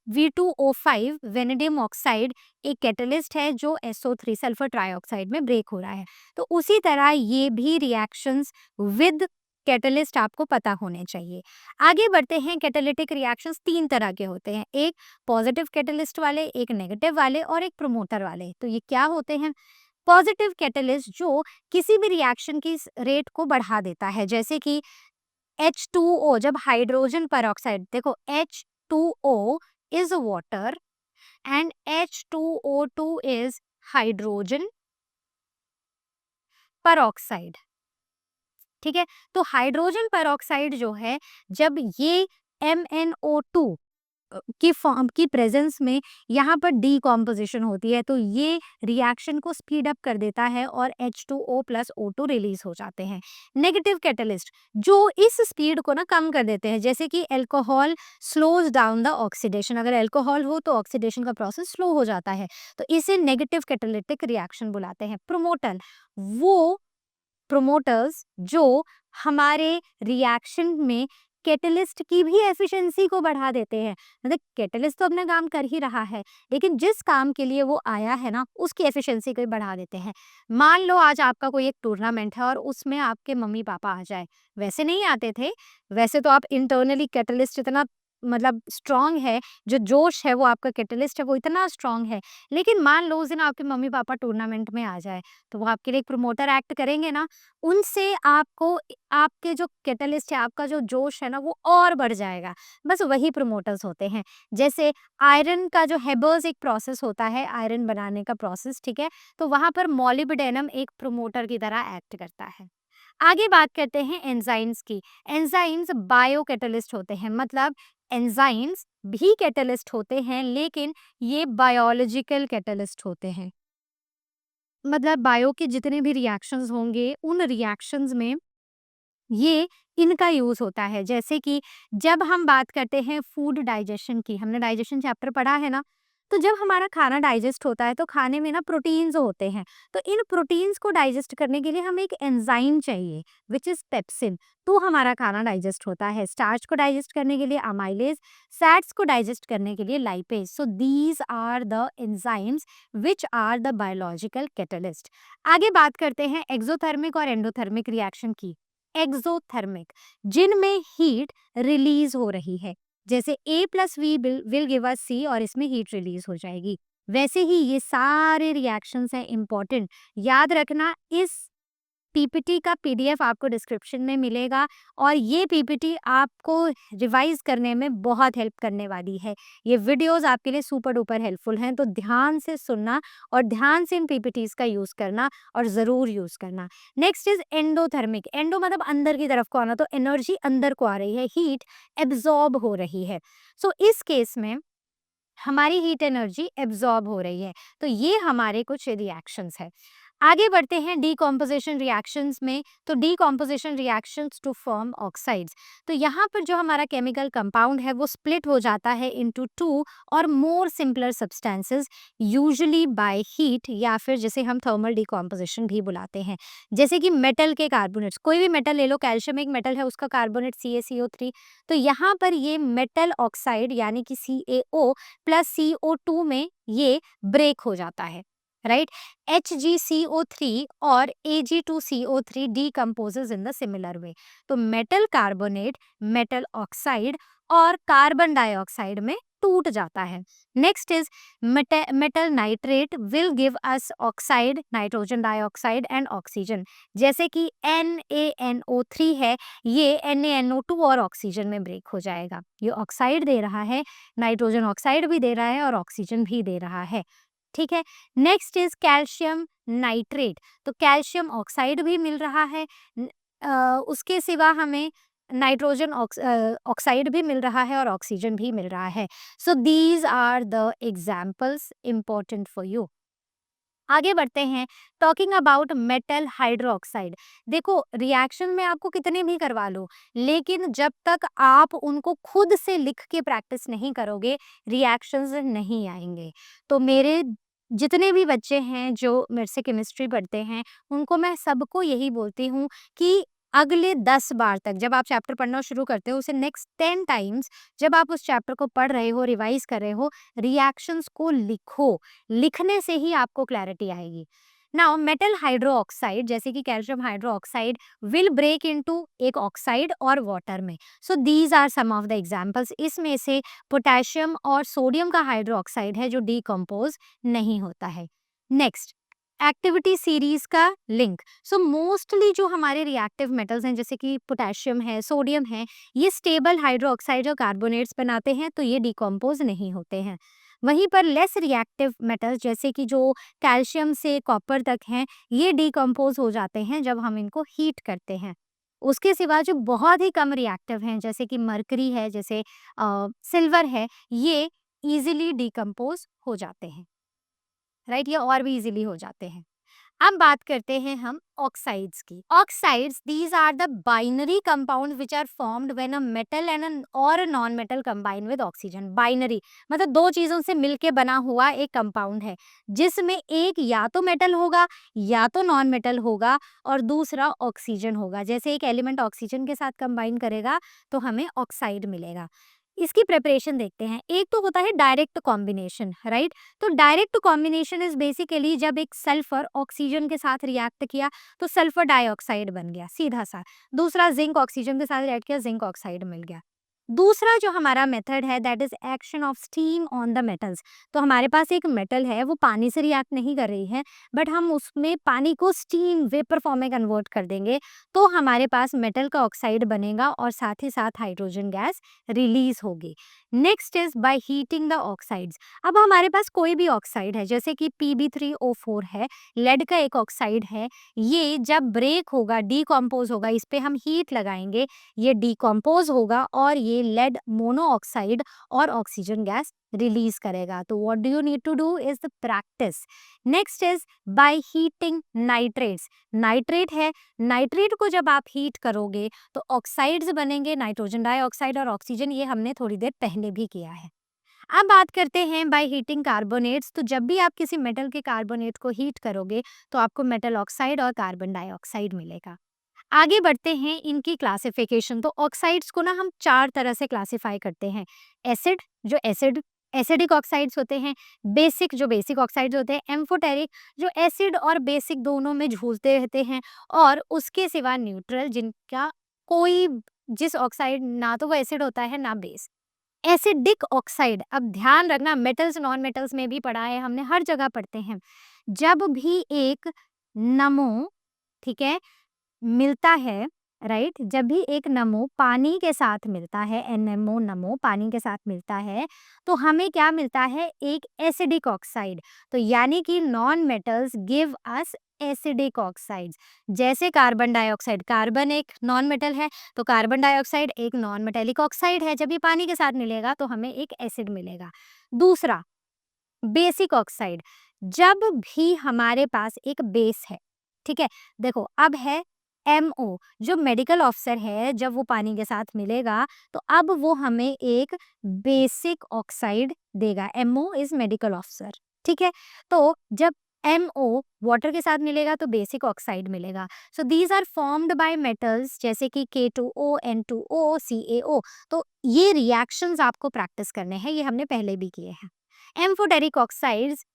V2O5 वेनेडियम ऑक्साइड एक कैटलिस्ट है जो SO3 सल्फर ट्राइऑक्साइड में ब्रेक हो रहा है। तो उसी तरह ये भी रिएक्शंस विद कैटलिस्ट आपको पता होने चाहिए। आगे बढ़ते हैं। कैटालिटिक रिएक्शंस 3 तरह के होते हैं, एक पॉजिटिव कैटलिस्ट वाले, एक नेगेटिव वाले और एक प्रमोटर वाले। तो ये क्या होते हैं? पॉजिटिव कैटलिस्ट जो किसी भी रिएक्शन की रेट को बढ़ा देता है, जैसे कि H2O, जब हाइड्रोजन पेरोक्साइड, देखो H2O is water and H2O2 is hydrogen peroxide। ठीक है, तो हाइड्रोजन पेरोक्साइड जो है, जब ये MnO2 की फॉर्म की प्रेजेंस में यहाँ पर डीकॉम्पोजिशन होती है, तो ये रिएक्शन को स्पीड अप कर देता है और H2O प्लस O2 रिलीज हो जाते हैं। नेगेटिव कैटलिस्ट जो इस स्पीड को ना कम कर देते हैं, जैसे कि alcohol slows down the oxidation. अगर अल्कोहल हो तो ऑक्सीडेशन का प्रोसेस स्लो हो जाता है, तो इसे नेगेटिव कैटालिटिक रिएक्शन बुलाते हैं। प्रोमोटर वो प्रोमोटर्स जो हमारे रिएक्शन में कैटलिस्ट की भी एफिशिएंसी को बढ़ा देते हैं। मतलब कैटलिस्ट तो अपना काम कर ही रहा है, लेकिन जिस काम के लिए वो आया है ना, उसकी एफिशिएंसी को भी बढ़ा देते हैं। मान लो आज आपका कोई एक टूर्नामेंट है और उसमें आपके मम्मी पापा आ जाए, वैसे नहीं आते थे, वैसे तो आप इंटरनली कैटलिस्ट इतना मतलब स्ट्रांग है, जो जोश है वो आपका कैटलिस्ट है वो इतना स्ट्रांग है, लेकिन मान लो उस दिन आपके मम्मी पापा टूर्नामेंट में आ जाए, तो वो आपके लिए एक प्रमोटर एक्ट करेंगे ना, उनसे आपको आपके जो कैटलिस्ट है, आपका जो जोश है ना, वो और बढ़ जाएगा। बस वही प्रमोटर्स होते हैं। जैसे आयरन का जो हेबर्स एक प्रोसेस होता है, आयरन बनाने का प्रोसेस, ठीक है? तो वहाँ पर मोलिब्डेनम एक प्रमोटर की तरह एक्ट करता है। आगे बात करते हैं एंजाइम्स की। एंजाइम्स बायो कैटलिस्ट होते हैं, मतलब एंजाइम्स भी कैटलिस्ट होते हैं, लेकिन ये बायोलॉजिकल कैटलिस्ट होते हैं। मतलब बायो के जितने भी रिएक्शंस होंगे, उन रिएक्शंस में ये इनका यूज़ होता है। जैसे कि जब हम बात करते हैं फूड डाइजेशन की, हमने डाइजेशन चैप्टर पढ़ा है ना, तो जब हमारा खाना डाइजेस्ट होता है तो खाने में ना प्रोटीन्स होते हैं। तो इन प्रोटीन्स को डाइजेस्ट करने के लिए हमें एक एंजाइम चाहिए, व्हिच इज़ पेप्सिन, तो हमारा खाना डाइजेस्ट होता है। स्टार्च को डाइजेस्ट करने के लिए अमाइलेज, फैट्स को डाइजेस्ट करने के लिए lipase. So these are the enzymes which are the biological catalyst. आगे बात करते हैं एक्सोथर्मिक और एंडोथर्मिक रिएक्शन की। एक्सोथर्मिक जिनमें हीट रिलीज हो रही है, जैसे A plus we will give us C और इसमें हीट रिलीज हो जाएगी। वैसे ही ये सारे रिएक्शंस हैं इंपॉर्टेंट, याद रखना। इस पीपीटी का पीडीएफ आपको डिस्क्रिप्शन में मिलेगा और ये पीपीटी आपको रिवाइज करने में बहुत हेल्प करने वाली है। ये वीडियोस आपके लिए सुपर डुपर हेल्पफुल हैं, तो ध्यान से सुनना और ध्यान से इन पीपीटीज का यूज़ करना और ज़रूर यूज़ करना। Next is endothermic. एंडो मतलब अंदर की तरफ को आना, तो एनर्जी अंदर को आ रही है, हीट एब्जॉर्ब हो रही है। सो इस केस में हमारी हीट एनर्जी एब्जॉर्ब हो रही है, तो ये हमारे कुछ रिएक्शंस है। आगे बढ़ते हैं डीकॉम्पोजिशन रिएक्शंस में। तो decomposition reactions to form oxides, तो यहाँ पर जो हमारा केमिकल कंपाउंड है वो स्प्लिट हो जाता है इनटू टू और more simpler substances, usually by heat, या फिर जिसे हम थर्मल डीकॉम्पोजिशन भी बुलाते हैं। जैसे कि मेटल के कार्बोनेट्स, कोई भी मेटल ले लो, कैल्शियम एक मेटल है, उसका कार्बोनेट CaCO3, तो यहाँ पर ये मेटल ऑक्साइड यानी कि CaO प्लस CO2 में ये ब्रेक हो जाता है, राइट। HgCO3 और Ag2CO3 decomposes in the similar way। तो मेटल कार्बोनेट, मेटल ऑक्साइड और कार्बन डाइऑक्साइड में टूट जाता है। Next is metal nitrate will give us oxide, nitrogen dioxide and oxygen. जैसे कि NaNO3 है, ये NaNO2 और ऑक्सीजन में ब्रेक हो जाएगा। ये ऑक्साइड दे रहा है, नाइट्रोजन ऑक्साइड भी दे रहा है और ऑक्सीजन भी दे रहा है, ठीक है। नेक्स्ट इज कैल्शियम नाइट्रेट, तो कैल्शियम ऑक्साइड भी मिल रहा है, उसके सिवा हमें नाइट्रोजन ऑक्साइड भी मिल रहा है और ऑक्सीजन भी मिल रहा है। So these are the examples important for you. आगे बढ़ते हैं, टॉकिंग अबाउट मेटल हाइड्रोक्साइड। देखो रिएक्शन में आपको कितने भी करवा लो, लेकिन जब तक आप उनको खुद से लिख के प्रैक्टिस नहीं करोगे, रिएक्शंस नहीं आएंगे। तो मेरे जितने भी बच्चे हैं जो मेरे से केमिस्ट्री पढ़ते हैं, उनको मैं सबको यही बोलती हूँ कि अगले 10 बार तक, जब आप चैप्टर पढ़ना शुरू करते हो, उसे नेक्स्ट 10 टाइम्स जब आप उस चैप्टर को पढ़ रहे हो, रिवाइज कर रहे हो, रिएक्शंस को लिखो। लिखने से ही आपको क्लैरिटी आएगी। नाउ मेटल हाइड्रोक्साइड जैसे कि calcium hydroxide will break into एक ऑक्साइड और वाटर में। So these are some of the examples. इसमें से पोटेशियम और सोडियम का हाइड्रोक्साइड है जो डीकम्पोज नहीं होता है। नेक्स्ट, एक्टिविटी सीरीज का लिंक। सो मोस्टली जो हमारे रिएक्टिव मेटल्स हैं जैसे कि पोटेशियम है, सोडियम है, ये स्टेबल हाइड्रोक्साइड और कार्बोनेट्स बनाते हैं, तो ये डिकम्पोज नहीं होते हैं। वहीं पर लेस रिएक्टिव मेटल्स जैसे कि जो कैल्शियम से कॉपर तक हैं, ये डिकम्पोज हो जाते हैं जब हम इनको हीट करते हैं। उसके सिवा जो बहुत ही कम रिएक्टिव हैं जैसे कि मरकरी है, जैसे सिल्वर है, ये ईज़िली डिकम्पोज़ हो जाते हैं, राइट? ये और भी ईज़िली हो जाते हैं। अब बात करते हैं हम ऑक्साइड्स की। Oxides these are the binary compound which are formed when a metal and और non metal combine with oxygen. Binary मतलब दो चीजों से मिलके बना हुआ एक कंपाउंड है जिसमें एक या तो मेटल होगा या तो नॉन मेटल होगा और दूसरा ऑक्सीजन होगा। जैसे एक एलिमेंट ऑक्सीजन के साथ कंबाइन करेगा तो हमें ऑक्साइड मिलेगा। इसकी प्रिपरेशन देखते हैं। एक तो होता है डायरेक्ट कॉम्बिनेशन, राइट? तो डायरेक्ट कॉम्बिनेशन इज बेसिकली जब एक सल्फर ऑक्सीजन के साथ रिएक्ट किया तो सल्फर डाइऑक्साइड बन गया, सीधा सा। दूसरा जिंक ऑक्सीजन के साथ रिएक्ट किया, जिंक ऑक्साइड मिल गया। दूसरा जो हमारा मेथड है that is action of steam on the metals. तो हमारे पास एक मेटल है, वो पानी से रिएक्ट नहीं कर रही है, बट हम उसमें पानी को स्टीम वेपर फॉर्म में कन्वर्ट कर देंगे तो हमारे पास मेटल का ऑक्साइड बनेगा और साथ ही साथ हाइड्रोजन गैस रिलीज होगी। Next is by heating the oxides. अब हमारे पास कोई भी ऑक्साइड है जैसे कि Pb3O4 है, लेड का एक ऑक्साइड है, ये जब ब्रेक होगा, डीकम्पोज होगा, इस पे हम हीट लगाएंगे, ये डीकम्पोज होगा और ये लेड मोनोऑक्साइड और ऑक्सीजन गैस रिलीज करेगा। तो what do you need to do is the practice. Next is by heating nitrates. Nitrate है, नाइट्रेट को जब आप हीट करोगे तो ऑक्साइड्स बनेंगे, नाइट्रोजन डाइऑक्साइड और ऑक्सीजन, ये हमने थोड़ी देर पहले भी किया है। अब बात करते हैं बाय हीटिंग कार्बोनेट्स। तो जब भी आप किसी मेटल के कार्बोनेट को हीट करोगे तो आपको मेटल ऑक्साइड और कार्बन डाइऑक्साइड मिलेगा। आगे बढ़ते हैं इनकी क्लासिफिकेशन। तो ऑक्साइड्स को ना हम चार तरह से क्लासिफाई करते हैं। एसिड, जो एसिडिक ऑक्साइड्स होते हैं। बेसिक, जो बेसिक ऑक्साइड्स होते हैं। एम्फोटेरिक, जो एसिड और बेसिक दोनों में झूलते रहते हैं। और उसके सिवा न्यूट्रल, जिनका कोई, जिस ऑक्साइड ना तो वो एसिड होता है ना बेस। एसिडिक ऑक्साइड, अब ध्यान रखना, मेटल्स नॉन मेटल्स में भी पढ़ा है हमने, हर जगह पढ़ते हैं। जब भी एक नमो, ठीक है, मिलता है, राइट, जब भी एक नमो पानी के साथ मिलता है, NMO नमो पानी के साथ मिलता है तो हमें क्या मिलता है, एक एसिडिक ऑक्साइड। तो यानी कि non metals give us acidic oxides. जैसे कार्बन डाइऑक्साइड, कार्बन एक नॉन मेटल है तो कार्बन डाइऑक्साइड एक नॉन मेटेलिक ऑक्साइड है, जब ये पानी के साथ मिलेगा तो हमें एक एसिड मिलेगा। दूसरा, बेसिक ऑक्साइड, जब भी हमारे पास एक बेस है, ठीक है, देखो अब है MO, जो मेडिकल ऑफिसर है, जब वो पानी के साथ मिलेगा तो अब वो हमें एक बेसिक ऑक्साइड देगा। MO इज मेडिकल ऑफिसर, ठीक है। तो जब MO वाटर के साथ मिलेगा तो बेसिक ऑक्साइड मिलेगा। So these are formed by metals जैसे कि K2O, N2O, CaO। तो ये रिएक्शंस आपको प्रैक्टिस करने हैं, ये हमने पहले भी किए हैं। Amphoteric oxides,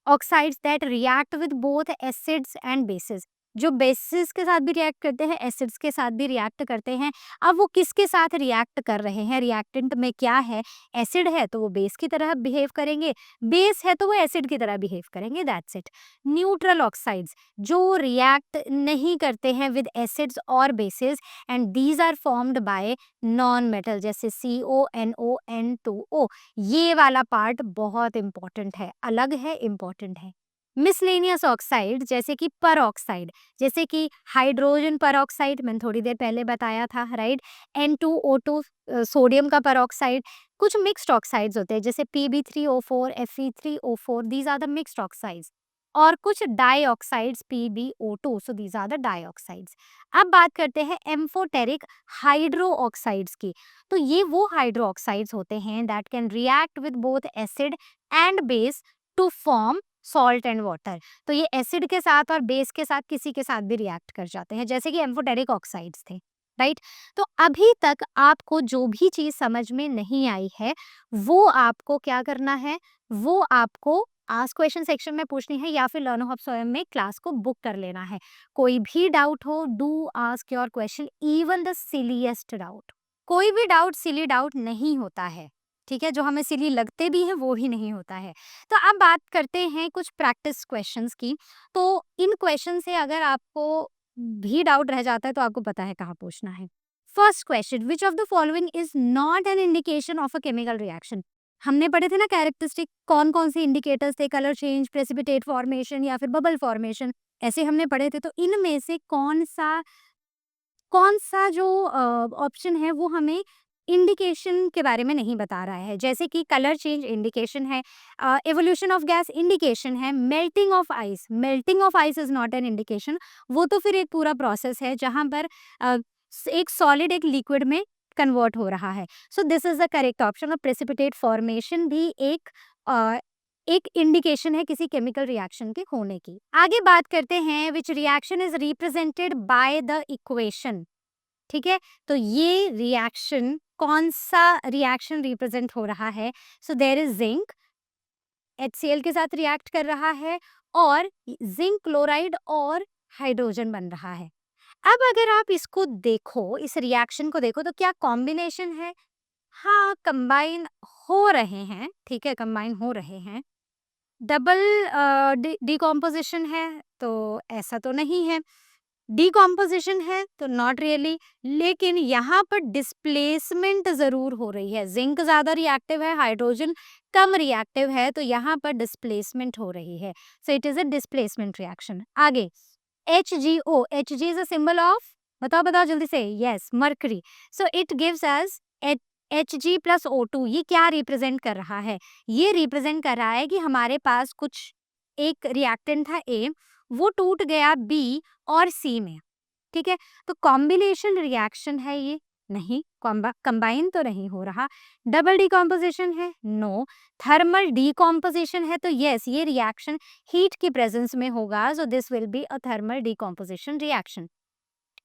oxides that react with both acids and bases, जो बेसिस के साथ भी रिएक्ट करते हैं, एसिड्स के साथ भी रिएक्ट करते हैं। अब वो किसके साथ रिएक्ट कर रहे हैं, रिएक्टेंट में क्या है, एसिड है तो वो बेस की तरह बिहेव करेंगे, बेस है तो वो एसिड की तरह बिहेव करेंगे, दैट्स इट। न्यूट्रल ऑक्साइड्स, जो रिएक्ट नहीं करते हैं विद एसिड्स और bases, and these are formed by non metal जैसे CONO, N2O। ये वाला पार्ट बहुत इंपॉर्टेंट है, अलग है, इंपॉर्टेंट है। मिसलेनियस ऑक्साइड जैसे कि परऑक्साइड, जैसे कि हाइड्रोजन परऑक्साइड, मैंने थोड़ी देर पहले बताया था, राइट। N2O2, सोडियम का परऑक्साइड। कुछ मिक्स्ड ऑक्साइड्स होते हैं जैसे Pb3O4, Fe3O4, these are the mixed oxides. और कुछ dioxides PbO2, so these are the dioxides. अब बात करते हैं एम्फोटेरिक हाइड्रो ऑक्साइड्स की। तो ये वो हाइड्रो ऑक्साइड्स होते हैं that can react with both acid and base to form salt and water. तो ये एसिड के साथ और बेस के साथ किसी के साथ भी रिएक्ट कर जाते हैं, जैसे कि एम्फोटेरिक ऑक्साइड्स थे, राइट। तो अभी तक आपको जो भी चीज समझ में नहीं आई है वो आपको क्या करना है, वो आपको आस्क क्वेश्चन सेक्शन में पूछनी है या फिर लर्न हब स्वयं में क्लास को बुक कर लेना है। कोई भी डाउट हो, do ask your question, even the silliest doubt. कोई भी डाउट सिली डाउट नहीं होता है, ठीक है, जो हमें सिली लगते भी हैं वो भी नहीं होता है। तो अब बात करते हैं कुछ प्रैक्टिस क्वेश्चंस की। तो इन क्वेश्चन से अगर आपको भी डाउट रह जाता है तो आपको पता है कहाँ पूछना है। First question, which of the following is not an indication of a chemical reaction. हमने पढ़े थे ना कैरेक्टरिस्टिक, कौन कौन से इंडिकेटर्स थे, कलर चेंज, प्रेसिपिटेट फॉर्मेशन या फिर बबल फॉर्मेशन, ऐसे हमने पढ़े थे। तो इनमें से कौन सा कौन सा जो ऑप्शन है वो हमें इंडिकेशन के बारे में नहीं बता रहा है, जैसे कि कलर चेंज इंडिकेशन है, एवोल्यूशन ऑफ गैस इंडिकेशन है, melting of ice is not an indication, वो तो फिर एक पूरा प्रोसेस है जहाँ पर एक सॉलिड एक लिक्विड में कन्वर्ट हो रहा है। सो this is the correct option. और प्रेसिपिटेट फॉर्मेशन भी एक इंडिकेशन है किसी केमिकल रिएक्शन के होने की। आगे बात करते हैं which reaction is represented by the equation. ठीक है, तो ये रिएक्शन कौन सा रिएक्शन रिप्रेजेंट हो रहा है? So there is zinc HCl के साथ रिएक्ट कर रहा है और जिंक क्लोराइड और हाइड्रोजन बन रहा है। अब अगर आप इसको देखो, इस रिएक्शन को देखो, तो क्या कॉम्बिनेशन है? हाँ, कंबाइन हो रहे हैं, ठीक है, कंबाइन हो रहे हैं। डबल डिकॉम्पोजिशन है तो ऐसा तो नहीं है, डिकॉम्पोजिशन है तो नॉट रियली, लेकिन यहाँ पर डिस्प्लेसमेंट जरूर हो रही है। जिंक ज्यादा रिएक्टिव है, हाइड्रोजन कम रिएक्टिव है, तो यहाँ पर डिस्प्लेसमेंट हो रही है। So it is a displacement reaction. आगे HgO, Hg is a symbol of, बताओ बताओ जल्दी से, yes, mercury. So it gives us Hg plus O2। ये क्या रिप्रेजेंट कर रहा है? ये रिप्रेजेंट कर रहा है कि हमारे पास कुछ एक रिएक्टेंट था A, वो टूट गया B और C में, ठीक है, तो कॉम्बिनेशन रिएक्शन है ये? नहीं, कंबाइन तो नहीं हो रहा। डबल डिकॉम्पोजिशन है? नो। थर्मल डिकॉम्पोजिशन है? तो यस, ये रिएक्शन हीट की प्रेजेंस में होगा, so this will be a thermal decomposition reaction.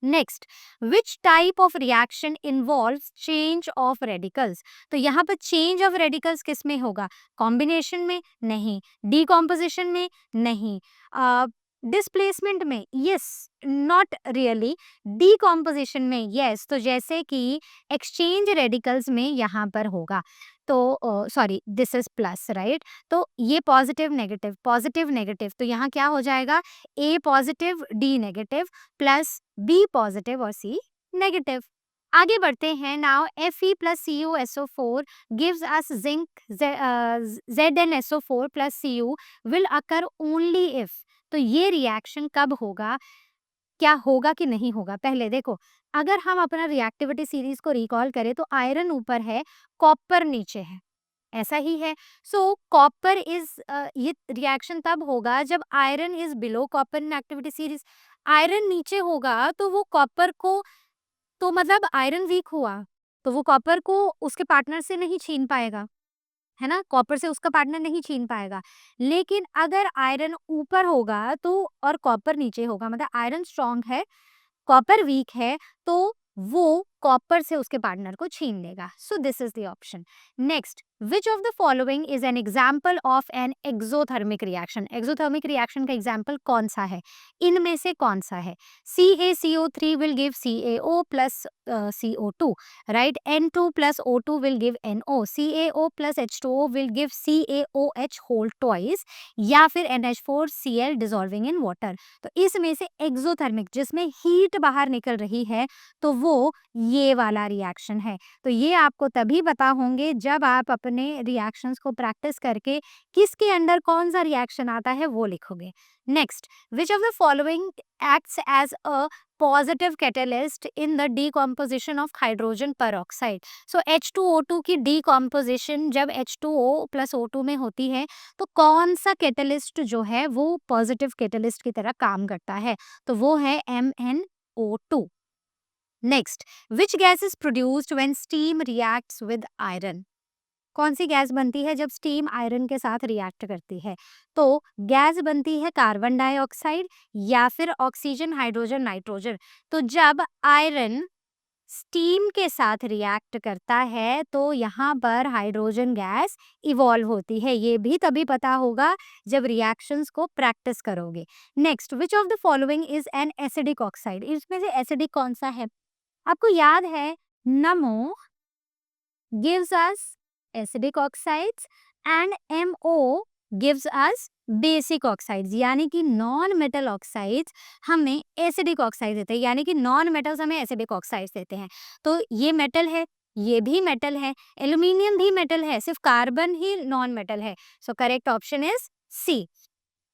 Next, which type of reaction involves change of radicals? तो यहाँ पर चेंज ऑफ रेडिकल्स किस में होगा? कॉम्बिनेशन में? नहीं। डिकॉम्पोजिशन में? नहीं। डिस्प्लेसमेंट में? Yes, not really. डिकॉम्पोजिशन में? यस। तो जैसे कि एक्सचेंज रेडिकल्स में यहाँ पर होगा, तो sorry, this is plus, right? तो ये पॉजिटिव नेगेटिव, तो यहाँ क्या हो जाएगा? A positive, D negative, plus B positive और C नेगेटिव। आगे बढ़ते हैं। Now Fe plus CuSO4 gives us zinc ZnSO4 plus Cu will occur only if। तो ये रिएक्शन कब होगा? क्या होगा कि नहीं होगा? पहले देखो, अगर हम अपना रिएक्टिविटी सीरीज को रिकॉल करें तो आयरन ऊपर है, कॉपर नीचे है, ऐसा ही है। सो कॉपर इज, ये रिएक्शन तब होगा जब iron is below copper in activity series. Iron नीचे होगा तो वो कॉपर को, तो मतलब आयरन वीक हुआ तो वो कॉपर को उसके पार्टनर से नहीं छीन पाएगा, है ना, कॉपर से उसका पार्टनर नहीं छीन पाएगा। लेकिन अगर आयरन ऊपर होगा तो, और कॉपर नीचे होगा, मतलब आयरन स्ट्रांग है, कॉपर वीक है, तो वो कॉपर से उसके पार्टनर को छीन लेगा। सो this is the option. Next, which of the following is an example of an exothermic reaction? Exothermic reaction का एग्जाम्पल कौन सा है? इनमें से कौन सा है? CaCO3 will give CaO plus CO2, right? N2 plus O2 will give NO, CaO plus H2O will give CaOH whole twice, या फिर NH4Cl dissolving in water। तो इसमें से एक्सोथर्मिक, जिसमें हीट बाहर निकल रही है, तो वो ये वाला रिएक्शन है। तो ये आपको तभी पता होंगे जब आप अपने रिएक्शंस को प्रैक्टिस करके किसके अंडर कौन सा रिएक्शन आता है वो लिखोगे। Next, which of the following acts as a positive catalyst in the decomposition of hydrogen peroxide? So H2O2 की डीकॉम्पोजिशन जब H2O प्लस O2 में होती है, तो कौन सा कैटलिस्ट जो है वो पॉजिटिव कैटलिस्ट की तरह काम करता है? तो वो है MnO2। Next, which gas is produced when steam reacts with iron? कौन सी गैस बनती है जब स्टीम आयरन के साथ रिएक्ट करती है? तो गैस बनती है कार्बन डाइऑक्साइड या फिर ऑक्सीजन, हाइड्रोजन, नाइट्रोजन। तो जब आयरन स्टीम के साथ रिएक्ट करता है तो यहाँ पर हाइड्रोजन गैस इवॉल्व होती है। ये भी तभी पता होगा जब रिएक्शंस को प्रैक्टिस करोगे। Next, which of the following is an acidic oxide? इसमें से एसिडिक कौन सा है? आपको याद है, नमो gives us acidic oxides and MO gives us basic oxides, यानी कि नॉन मेटल ऑक्साइड्स हमें एसिडिक ऑक्साइड देते हैं, यानी कि नॉन मेटल्स हमें एसिडिक ऑक्साइड्स देते हैं। तो ये मेटल है, ये भी मेटल है, एल्यूमिनियम भी मेटल है, सिर्फ कार्बन ही नॉन मेटल है। So correct option is C.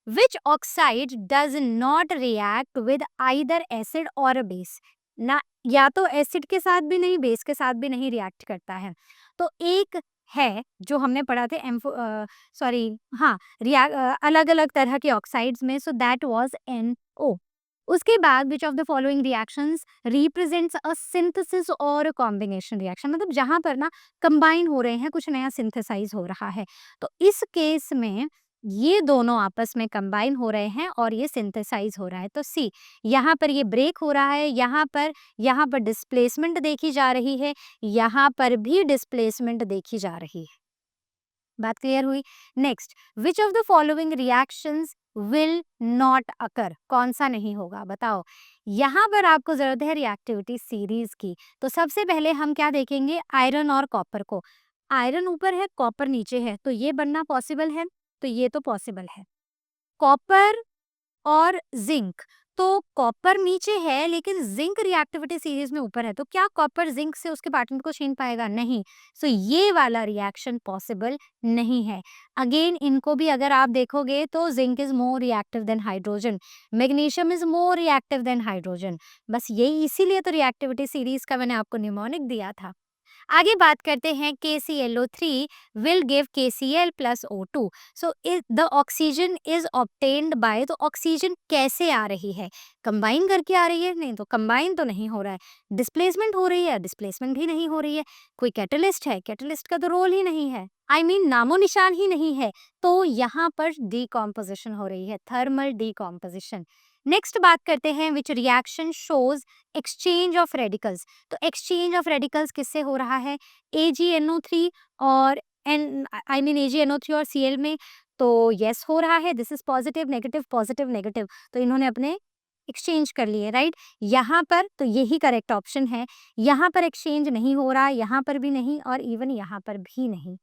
Which oxide does not react with either acid or a base? ना या तो एसिड के साथ भी नहीं, बेस के साथ भी नहीं रिएक्ट करता है। तो एक है जो हमने पढ़ा थे सॉरी, हाँ, अलग-अलग तरह के ऑक्साइड्स में, सो दैट वाज़ NO। उसके बाद which of the following reactions represents a synthesis और कॉम्बिनेशन रिएक्शन, मतलब जहाँ पर ना कंबाइन हो रहे हैं, कुछ नया सिंथेसाइज हो रहा है। तो इस केस में ये दोनों आपस में कंबाइन हो रहे हैं और ये सिंथेसाइज हो रहा है। तो सी, यहाँ पर ये ब्रेक हो रहा है, यहाँ पर डिस्प्लेसमेंट देखी जा रही है, यहाँ पर भी डिस्प्लेसमेंट देखी जा रही है। बात क्लियर हुई? Next, which of the following reactions will not occur, कौन सा नहीं होगा बताओ। यहाँ पर आपको जरूरत है रिएक्टिविटी सीरीज की। तो सबसे पहले हम क्या देखेंगे, आयरन और कॉपर को। आयरन ऊपर है, कॉपर नीचे है, तो ये बनना पॉसिबल है, तो ये तो पॉसिबल है। कॉपर और जिंक, तो कॉपर नीचे है लेकिन जिंक रिएक्टिविटी सीरीज में ऊपर है, तो क्या कॉपर जिंक से उसके पार्टनर को छीन पाएगा? नहीं। सो ये वाला रिएक्शन पॉसिबल नहीं है। अगेन इनको भी अगर आप देखोगे तो zinc is more reactive than hydrogen, magnesium is more reactive than hydrogen. बस यही, इसीलिए तो रिएक्टिविटी सीरीज का मैंने आपको निमोनिक दिया था। आगे बात करते हैं KClO3 will give KCl plus O2। So the oxygen is obtained by, तो ऑक्सीजन कैसे आ रही है? कंबाइन करके आ रही है? नहीं, तो कंबाइन तो नहीं हो रहा है। डिस्प्लेसमेंट हो रही है? डिस्प्लेसमेंट भी नहीं हो रही है। कोई कैटलिस्ट है? कैटलिस्ट का तो रोल ही नहीं है, आई मीन नामो निशान ही नहीं है। तो यहाँ पर डीकॉम्पोजिशन हो रही है, थर्मल डीकॉम्पोजिशन। नेक्स्ट बात करते हैं which reaction shows exchange of radicals. तो एक्सचेंज ऑफ रेडिकल्स किससे हो रहा है? AgNO3 और एन आई मीन AgNO3 और Cl में। तो यस हो रहा है, this is positive negative positive negative, तो इन्होंने अपने एक्सचेंज कर लिए, राइट। यहाँ पर तो यही करेक्ट ऑप्शन है। यहाँ पर एक्सचेंज नहीं हो रहा, यहाँ पर भी नहीं, और इवन यहाँ पर भी नहीं।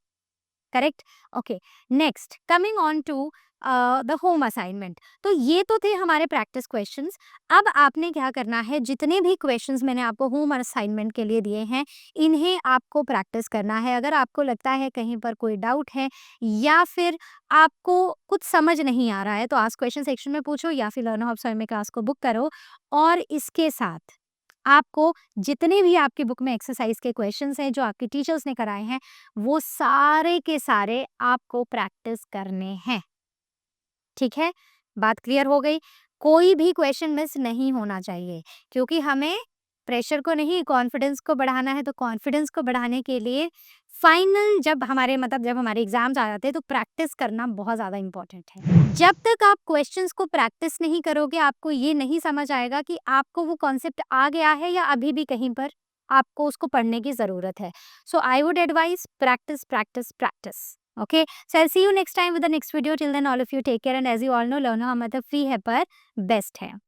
Correct. Okay, next coming on to the home assignment. तो ये तो थे हमारे प्रैक्टिस क्वेश्चंस। अब आपने क्या करना है, जितने भी क्वेश्चंस मैंने आपको होम असाइनमेंट के लिए दिए हैं, इन्हें आपको प्रैक्टिस करना है। अगर आपको लगता है कहीं पर कोई डाउट है या फिर आपको कुछ समझ नहीं आ रहा है, तो आज क्वेश्चन सेक्शन में पूछो या फिर लर्न हब स्वयं में क्लास को बुक करो। और इसके साथ आपको जितने भी आपकी बुक में एक्सरसाइज के क्वेश्चंस हैं जो आपके टीचर्स ने कराए हैं, वो सारे के सारे आपको प्रैक्टिस करने हैं। ठीक है, बात क्लियर हो गई। कोई भी क्वेश्चन मिस नहीं होना चाहिए, क्योंकि हमें प्रेशर को नहीं, कॉन्फिडेंस को बढ़ाना है। तो कॉन्फिडेंस को बढ़ाने के लिए फाइनल जब हमारे एग्जाम्स आ जाते हैं, तो प्रैक्टिस करना बहुत ज़्यादा इंपॉर्टेंट है। जब तक आप क्वेश्चंस को प्रैक्टिस नहीं करोगे, आपको ये नहीं समझ आएगा कि आपको वो कॉन्सेप्ट आ गया है या अभी भी कहीं पर आपको उसको पढ़ने की ज़रूरत है। So I would advice practice practice practice. Okay, so I'll see you next time with the next video. Till then, all of you take care, and as you all know, learn how मतलब free है पर best है।